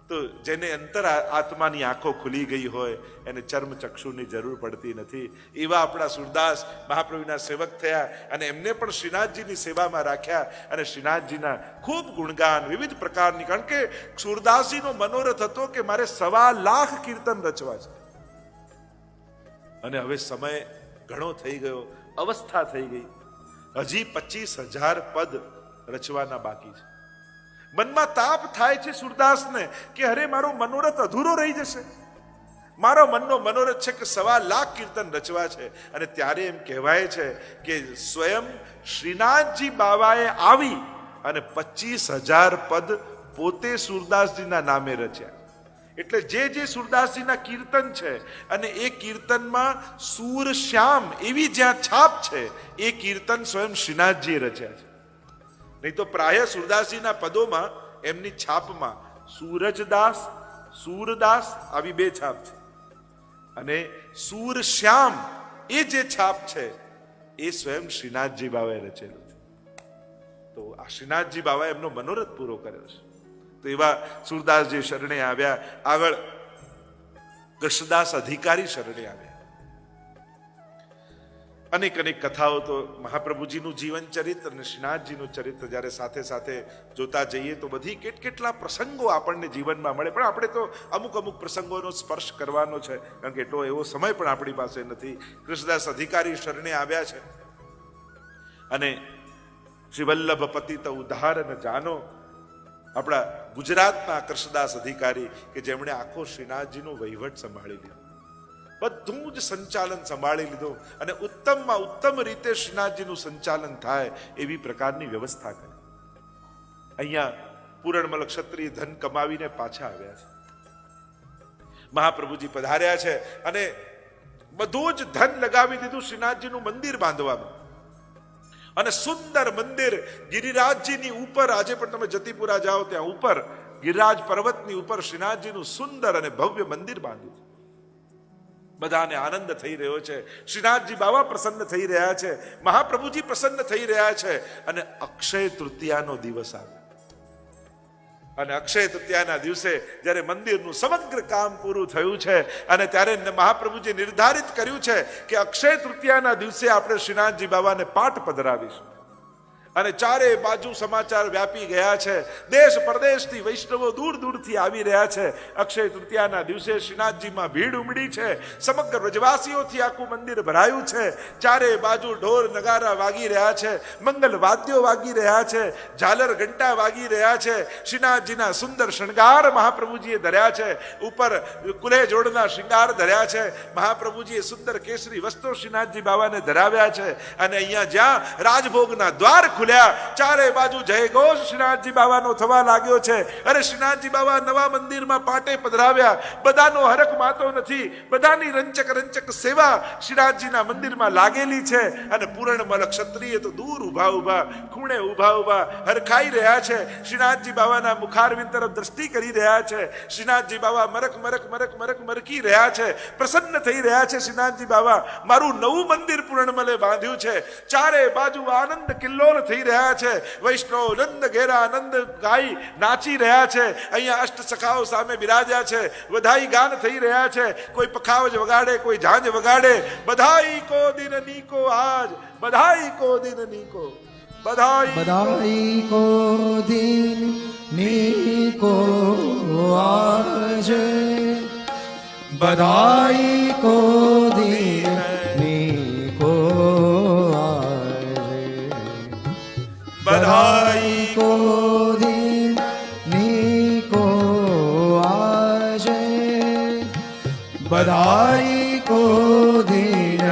તો જેને અંતર આત્માની આંખો ખુલી ગઈ હોય એને ચર્મ ચક્ષુની જરૂર પડતી નથી. એવા આપણા સુરદાસ મહાપ્રભુના સેવક થયા અને એમને પણ શ્રીનાથજીની સેવામાં રાખ્યા અને શ્રીનાથજીના ખૂબ ગુણગાન વિવિધ પ્રકારની. કારણ કે સુરદાસજીનો મનોરથ હતો કે મારે 1,00,000 કીર્તન રચવા છે. અને હવે સમય ઘણો થઈ ગયો, અવસ્થા થઈ ગઈ, હજી 25,000 પદ રચવાના બાકી છે. મનમાં તાપ થાય છે સુરદાસને કે અરે મારો મનોરથ અધૂરો રહી જશે. મારો મનનો મનોરથ છે કે 1,00,000 કીર્તન રચવા છે. અને ત્યારે એમ કહેવાય છે કે સ્વયં શ્રીનાથજી બાવાએ આવી અને 25,000 પદ પોતે સુરદાસજીના નામે રચ્યા. એટલે જે સુરદાસજીના કીર્તન છે અને એ કીર્તનમાં સૂર શ્યામ એવી જ્યાં છાપ છે, એ કીર્તન સ્વયં શ્રીનાથજીએ રચ્યા છે. નહીં તો પ્રાય સુરદાસજીના પદોમાં એમની છાપમાં સૂરજદાસ, સૂરદાસ આવી 2 છાપ છે. અને સૂર શ્યામ એ જે છાપ છે એ સ્વયં શ્રીનાથજી બાવાએ રચેલું છે. તો આ શ્રીનાથજી બાવાએ એમનો મનોરથ પૂરો કર્યો છે. તો એવા સુરદાસજી શરણે આવ્યા. આગળ કૃષ્ણદાસ અધિકારી શરણે આવ્યા. અનેક કથાઓ તો મહાપ્રભુજીનું જીવન ચરિત્ર અને શ્રીનાથજીનું ચરિત્ર જ્યારે સાથે સાથે જોતા જઈએ તો બધી કેટલા પ્રસંગો આપણને જીવનમાં મળે. પણ આપણે તો અમુક પ્રસંગોનો સ્પર્શ કરવાનો છે, કારણ કે એટલો એવો સમય પણ આપણી પાસે નથી. કૃષ્ણદાસ અધિકારી શરણે આવ્યા છે અને શ્રી વલ્લભ પતિત ઉદ્ધાર ન જાનો. આપણા ગુજરાતના કૃષ્ણદાસ અધિકારી કે જેમણે આખો શ્રીનાથજીનો વહીવટ સંભાળી લીધો, બધું જ સંચાલન સંભાળી લીધું અને ઉત્તમમાં ઉત્તમ રીતે શ્રીનાથજીનું સંચાલન થાય એવી પ્રકારની વ્યવસ્થા કરી. અહીંયા પૂરણમલ ક્ષત્રિય ધન કમાવીને પાછા આવ્યા છે. મહાપ્રભુજી પધાર્યા છે અને બધું જ ધન લગાવી દીધું શ્રીનાથજીનું મંદિર બાંધવામાં. અને સુંદર મંદિર ગિરિરાજજીની ઉપર, આજે પણ તમે જતીપુરા જાઓ ત્યાં ઉપર ગિરિરાજ પર્વતની ઉપર શ્રીનાથજીનું સુંદર અને ભવ્ય મંદિર બાંધ્યું. બધાને આનંદ થઈ રહ્યો છે. શ્રીનાથજી બાવા પ્રસન્ન થઈ રહ્યા છે, મહાપ્રભુજી પ્રસન્ન થઈ રહ્યા છે. અને અક્ષય તૃતીયાનો દિવસ આવે અને અક્ષય તૃતીયાના દિવસે જ્યારે મંદિરનું સમગ્ર કામ પૂરું થયું છે અને ત્યારે મહાપ્રભુજી નિર્ધારિત કર્યું છે કે અક્ષય તૃતીયાના દિવસે આપણે શ્રીનાથજી બાવાને પાઠ પધરાવીશું. અને ચારે બાજુ સમાચાર વ્યાપી ગયા છે. દેશ પરદેશથી વૈષ્ણવો દૂર દૂરથી આવી રહ્યા છે. અક્ષય તૃતીયાના દિવસે શ્રીનાથજીમાં ભીડ ઉમડી છે. સમગ્ર વ્રજવાસીઓથી આખું મંદિર ભરાયું છે. ચારે બાજુ ઢોર નગારા વાગી રહ્યા છે, મંગલ વાદ્યો વાગી રહ્યા છે, ઝાલર ઘંટા વાગી રહ્યા છે. શ્રીનાથજીના સુંદર શણગાર મહાપ્રભુજીએ ધર્યા છે. ઉપર કુલે જોડના શૃંગાર ધર્યા છે. મહાપ્રભુજીએ સુંદર કેસરી વસ્ત્રો શ્રીનાથજી બાબાને ધરાવ્યા છે. અને અહીંયા જ્યાં રાજભોગના દ્વાર ખુલ્યા, ચારે બાજુ જયઘોષ શ્રીનાથજી બાબાનો થવા લાગ્યો છે. અરે શ્રીનાથજી બાબા નવા મંદિરમાં પાટે પધરાવ્યા. બધાનો હરખ માતો નથી, બધાની રંચક રંચક સેવા શ્રીનાથજીના મંદિરમાં લાગેલી છે. અને પૂર્ણમલ ક્ષત્રિય તો દૂર ઉભા ઉભા ખૂણે ઉભા ઉભા હરખાઈ રહ્યા છે. શ્રીનાથજી બાબાના મુખારવિંદ તરફ દ્રષ્ટિ કરી રહ્યા છે. શ્રીનાથજી બાબા મરક મરક મરક મરક મરકી રહ્યા છે, પ્રસન્ન થઈ રહ્યા છે. શ્રીનાથજી બાબા મારું નવું મંદિર પૂર્ણમલે બાંધ્યું છે. ચારે બાજુ આનંદ કિલ્લોલ થઈ રહ્યા છે. વૈષ્ણવ નંદ ઘેરા આનંદ ગાઈ નાચી રહ્યા છે. અહીંયા અષ્ટ સખાઓ સામે બિરાજ્યા છે, વધાઈ ગાન થઈ રહ્યા છે. કોઈ પખાવજ વગાડે, કોઈ ઝાંઝ વગાડે. બધાઈ કો દિન નીકો આજ, બધાઈ કો દિન નીકો, બધાઈ કો દિન નીકો આજ, બધાઈ કો દિન નીકો બધાઈ કો દિન નીકો આજે, બધાઈ કો દિન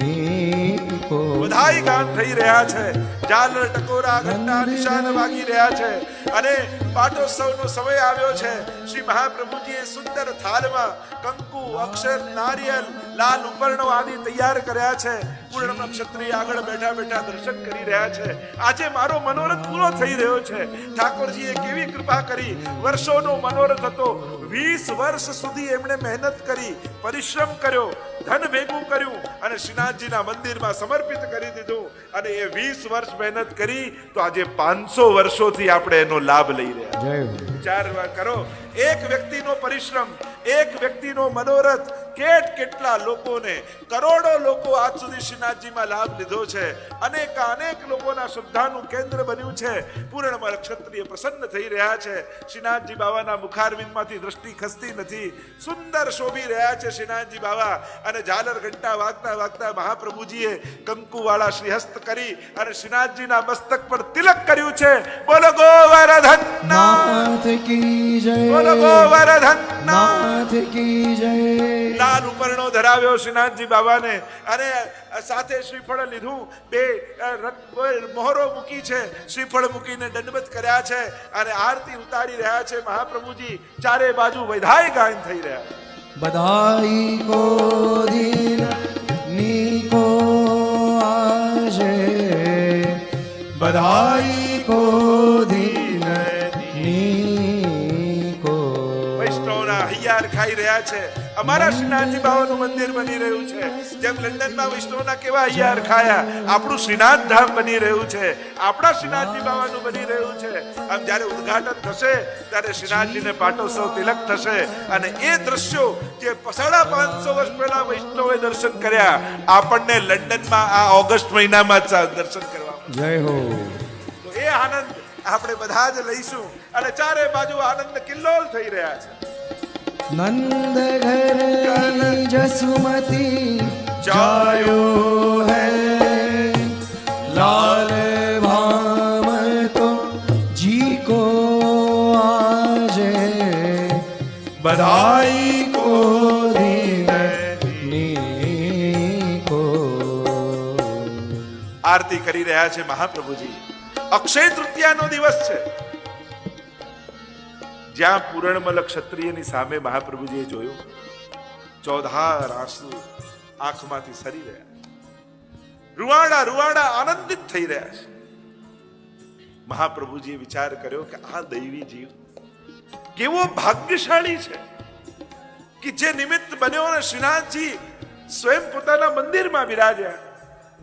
નીકો. બધાઈ ગાન થઈ રહ્યા છે. ઝાલર ટકોરા ઘંટા નિશાન વાગી રહ્યા છે. અને પાટોત્સવનો સમય આવ્યો છે. શ્રી મહાપ્રભુજીએ સુંદર થાળમાં કંકુ, અક્ષર, નારિયેલ, લાલ ઉપરણો આદિ તૈયાર કર્યા છે. પૂર્ણમ ક્ષત્રિય આગળ બેઠા બેઠા દર્શન કરી રહ્યા છે. આજે મારો મનોરથ પૂરો થઈ રહ્યો છે. ઠાકોરજીએ કેવી કૃપા કરી. વર્ષોનો મનોરથ હતો. 20 વર્ષ સુધી એમણે મહેનત કરી, પરિશ્રમ કર્યો, ધન ભેગું કર્યું અને શ્રીનાથજીના મંદિરમાં સમર્પિત કરી દીધું. અને એ 20 વર્ષ મહેનત કરી તો આજે 500 વર્ષોથી આપણે એનો લાભ લઈ રહ્યા. વિચાર કરો, એક વ્યક્તિનો પરિશ્રમ, એક વ્યક્તિનો મનોરથ કેટલા લોકોને, કરોડો લોકો આજ સુધી શ્રીનાથજીમાં લાભ લીધો છે. અનેક લોકોના શ્રદ્ધાનું કેન્દ્ર બન્યું છે. પૂર્ણમલ ક્ષત્રિય પ્રસન્ન થઈ રહ્યા છે. શ્રીનાથજી બાબાના મુખારવિંદમાંથી દ્રષ્ટિ ખસતી નથી. સુંદર શોભી રહ્યા છે શ્રીનાથજી બાબા. અને ઝાલર ઘંટા વાગતા વાગતા મહાપ્રભુજીએ કંકુવાળા શ્રીહસ્ત કરી અને શ્રીનાથજીના મસ્તક પર તિલક કર્યું છે. બોલો ગોવર્ધન નાથ કી જય, બોલો ગોવર્ધન નાથ કી જય. લાલ ઉપરણો ધરાવ્યો શ્રીનાથજી બાબાને અને સાથે શ્રીફળ લીધું. બે મોહરો મૂકી છે. શ્રીફળ મૂકીને દંડવત કર્યા છે અને આરતી ઉતારી રહ્યા છે મહાપ્રભુજી. ચારે બાજુ વૈધાઈ ગાન થઈ રહ્યા છે. બધાઈ કો દિન નીકો આજે, બધાઈ કો દિન નીકો. વૈષ્ણવના હૈયાર ખાઈ રહ્યા છે. અમારા શ્રીનાથજી બાબાનું મંદિર બની રહ્યું છે. જેમ લંડનમાં વૈષ્ણવના કેવા હૈયાર ખાયા, આપણું શ્રીનાથ ધામ બની રહ્યું છે. આપણા શ્રીનાથજી બાબાનું બની રહ્યું છે. આમ જ્યારે ઉદ્ઘાટન થશે ત્યારે શ્રીનાથજીને પાટોત્સવ તિલક થશે. અને એ દ્રશ્યો જે 550 વર્ષ પહેલા વૈષ્ણવે દર્શન કર્યા, આપણને લંડનમાં આ ઓગસ્ટ મહિનામાં દર્શન કરવા. જય હો. તો એ આનંદ આપણે બધા જ લઈશું. અને ચારે બાજુ આનંદ કિલ્લોલ થઈ રહ્યા છે. नंद घर जसुमती जायो है, लाल भाम तो जी को आजे, बधाई को दीनी को. આરતી કરી રહ્યા છે મહાપ્રભુજી. અક્ષય તૃતીયાનો દિવસ છે. જ્યાં પૂર્ણમલ ક્ષત્રિયની સામે મહાપ્રભુજીએ જોયું, ચોધાર આંસુ આંખમાંથી સરી રહ્યા, રૂવાડા રૂવાડા આનંદિત થઈ રહ્યા છે. મહાપ્રભુજીએ વિચાર કર્યો કે આ દૈવી જીવ કેવો ભાગ્યશાળી છે કે જે નિમિત્ત બન્યો અને શ્રીનાથજી સ્વયં પોતાના મંદિરમાં બિરાજ્યા,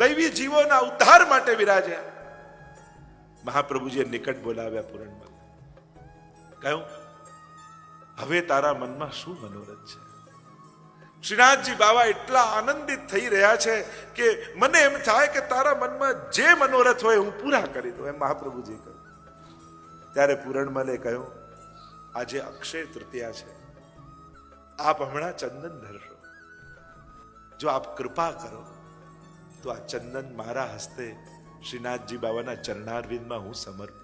દૈવી જીવોના ઉદ્ધાર માટે બિરાજ્યા. મહાપ્રભુજીએ નિકટ બોલાવ્યા પૂર્ણમલ. કહ્યું, હવે તારા મનમાં શું મનોરથ છે? શ્રીનાથજી બાવા એટલા આનંદિત થઈ રહ્યા છે કે મને એમ થાય કે તારા મનમાં જે મનોરથ હોય હું પૂરા કરી દઉં, એમ મહાપ્રભુજી કહ્યું. ત્યારે પૂરણમલે કહ્યું, આજે અક્ષય તૃતીયા છે, આપ હમણાં ચંદન ધરશો. જો આપ કૃપા કરો તો આ ચંદન મારા હસ્તે શ્રીનાથજી બાવાના ચરણારવિંદમાં હું સમર્પું.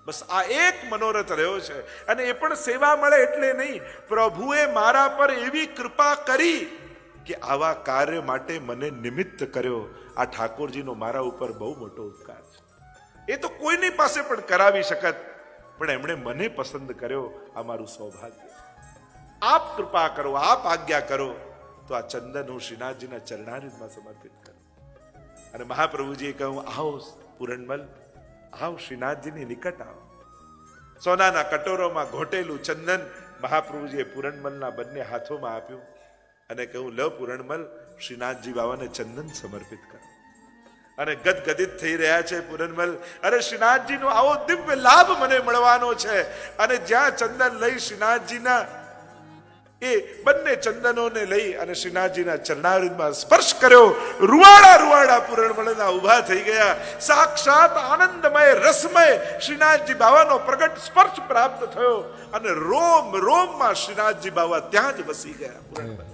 બસ આ એક મનોરથ રહ્યો છે, અને એ પણ સેવા મળે એટલે નહીં, પ્રભુએ મારા પર એવી કૃપા કરી કે આવા કાર્ય માટે મને નિમિત્ત કર્યો. આ ઠાકોરજીનો મારા ઉપર બહુ મોટો ઉપકાર છે. એ તો કોઈની પાસે પણ કરાવી શકત, પણ એમણે મને પસંદ કર્યો. આ મારું સૌભાગ્ય. આપ કૃપા કરો, આપ આજ્ઞા કરો તો આ ચંદન હું શ્રીનાથજીના ચરણારવિંદમાં સમર્પિત કરું. અને મહાપ્રભુજીએ કહ્યું, આવો પૂરણમલ, આવ શ્રીનાથજીની નિકટ આવો. સોનાના કટોરોમાં ઘોટેલું ચંદન મહાપ્રભુજીએ પૂરણમલના બંને હાથોમાં આપ્યું અને કહ્યું, લ પૂરણમલ, શ્રીનાથજી બાવાને ચંદન સમર્પિત કરો. અને ગદગદિત થઈ રહ્યા છે પૂરણમલ. અરે શ્રીનાથજીનો આવો દિવ્ય લાભ મને મળવાનો છે. અને જ્યાં ચંદન લઈ શ્રીનાથજીના એ બંને ચંદનોને લઈ અને શ્રીનાથજીના ચરણારવિંદમાં સ્પર્શ કર્યો. રૂવાડા પૂરણમલના ઊભા થઈ ગયા. સાક્ષાત આનંદમય રસમય શ્રીનાથજી બાવાનો પ્રગટ સ્પર્શ પ્રાપ્ત થયો અને રોમ રોમમાં શ્રીનાથજી બાવા ત્યાં જ વસી ગયા પૂરણમલ.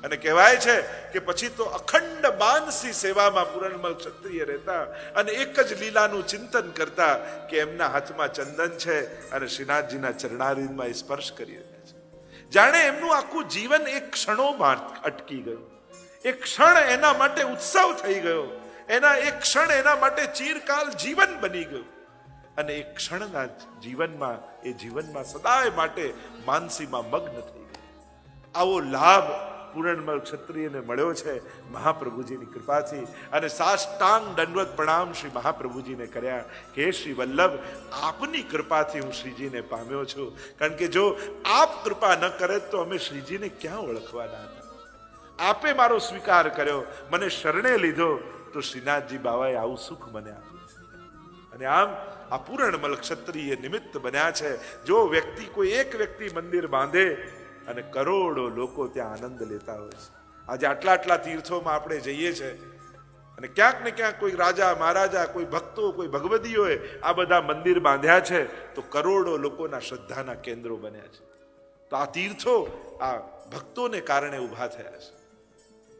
અને કહેવાય છે કે પછી તો અખંડ માનસી સેવામાં પૂરણમલ ક્ષત્રિય રહેતા અને એક જ લીલાનું ચિંતન કરતા કે એમના હાથમાં ચંદન છે અને શ્રીનાથજીના ચરણારવિંદમાં સ્પર્શ કરી રહ્યા છે. જાણે એમનું આખું જીવન એક ક્ષણોમાં અટકી ગયું. એક ક્ષણ એના માટે ઉત્સવ થઈ ગયો. એક ક્ષણ એના માટે ચિરકાલ જીવન બની ગયું. અને એક ક્ષણના જીવનમાં સદાય માટે માનસીમાં મગ્ન થઈ ગયું. આવો લાભ પૂરણમલ ક્ષત્રિયને મળ્યો છે મહાપ્રભુજીની કૃપાથી. અને સાષ્ટાંગ દંડવત પ્રણામ શ્રી મહાપ્રભુજીને કર્યા કે શ્રી વલ્લભ, આપની કૃપાથી હું શ્રીજીને પામ્યો છું. કારણ કે જો આપ કૃપા ન કરે તો અમે શ્રીજીને ક્યાં ઓળખવાના હતા. આપે મારો સ્વીકાર કર્યો, મને શરણે લીધો, તો શ્રીનાથજી બાવાએ આવું સુખ મને આપ્યું. અને આમ આ પૂરણમલ ક્ષત્રિય નિમિત્ત બન્યા છે. જો કોઈ એક વ્યક્તિ મંદિર બાંધે અને કરોડો લોકો ત્યાં આનંદ લેતા હોય છે. આજે આટલા તીર્થોમાં આપણે જઈએ છીએ અને ક્યાંક ને ક્યાંક કોઈ રાજા મહારાજા, કોઈ ભક્તો, કોઈ ભગવદીઓએ આ બધા મંદિર બાંધ્યા છે તો કરોડો લોકોના શ્રદ્ધાના કેન્દ્રો બન્યા છે. તો આ તીર્થો આ ભક્તોને કારણે ઊભા થયા છે.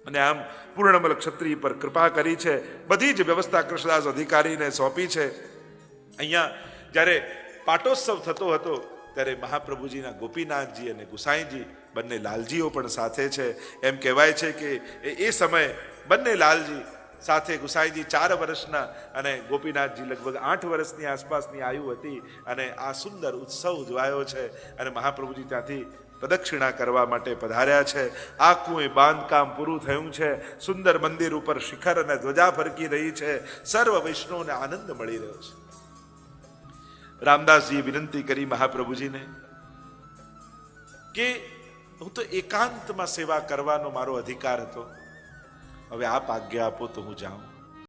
અને આમ પૂર્ણમલ ક્ષત્રિય પર કૃપા કરી છે. બધી જ વ્યવસ્થા કૃષ્ણદાસ અધિકારીને સોંપી છે. અહીંયા જ્યારે પાટોત્સવ થતો હતો ત્યારે મહાપ્રભુજીના ગોપીનાથજી અને ગુસાઈજી બંને લાલજીઓ પણ સાથે છે. એમ કહેવાય છે કે એ સમયે બંને લાલજી સાથે, ગુસાઈજી 4 વર્ષના અને ગોપીનાથજી લગભગ 8 વર્ષની આસપાસની આયુ હતી. અને આ સુંદર ઉત્સવ ઉજવાયો છે. અને મહાપ્રભુજી ત્યાંથી પ્રદક્ષિણા કરવા માટે પધાર્યા છે. આખું એ બાંધકામ પૂરું થયું છે. સુંદર મંદિર ઉપર શિખર અને ધ્વજા ફરકી રહી છે. સર્વ વૈષ્ણવને આનંદ મળી રહ્યો છે. રામદાસજીએ વિનંતી કરી મહાપ્રભુજીને કે હું તો એકાંતમાં સેવા કરવાનો મારો અધિકાર હતો, હવે આપ આજ્ઞા આપો તો હું જાઉં.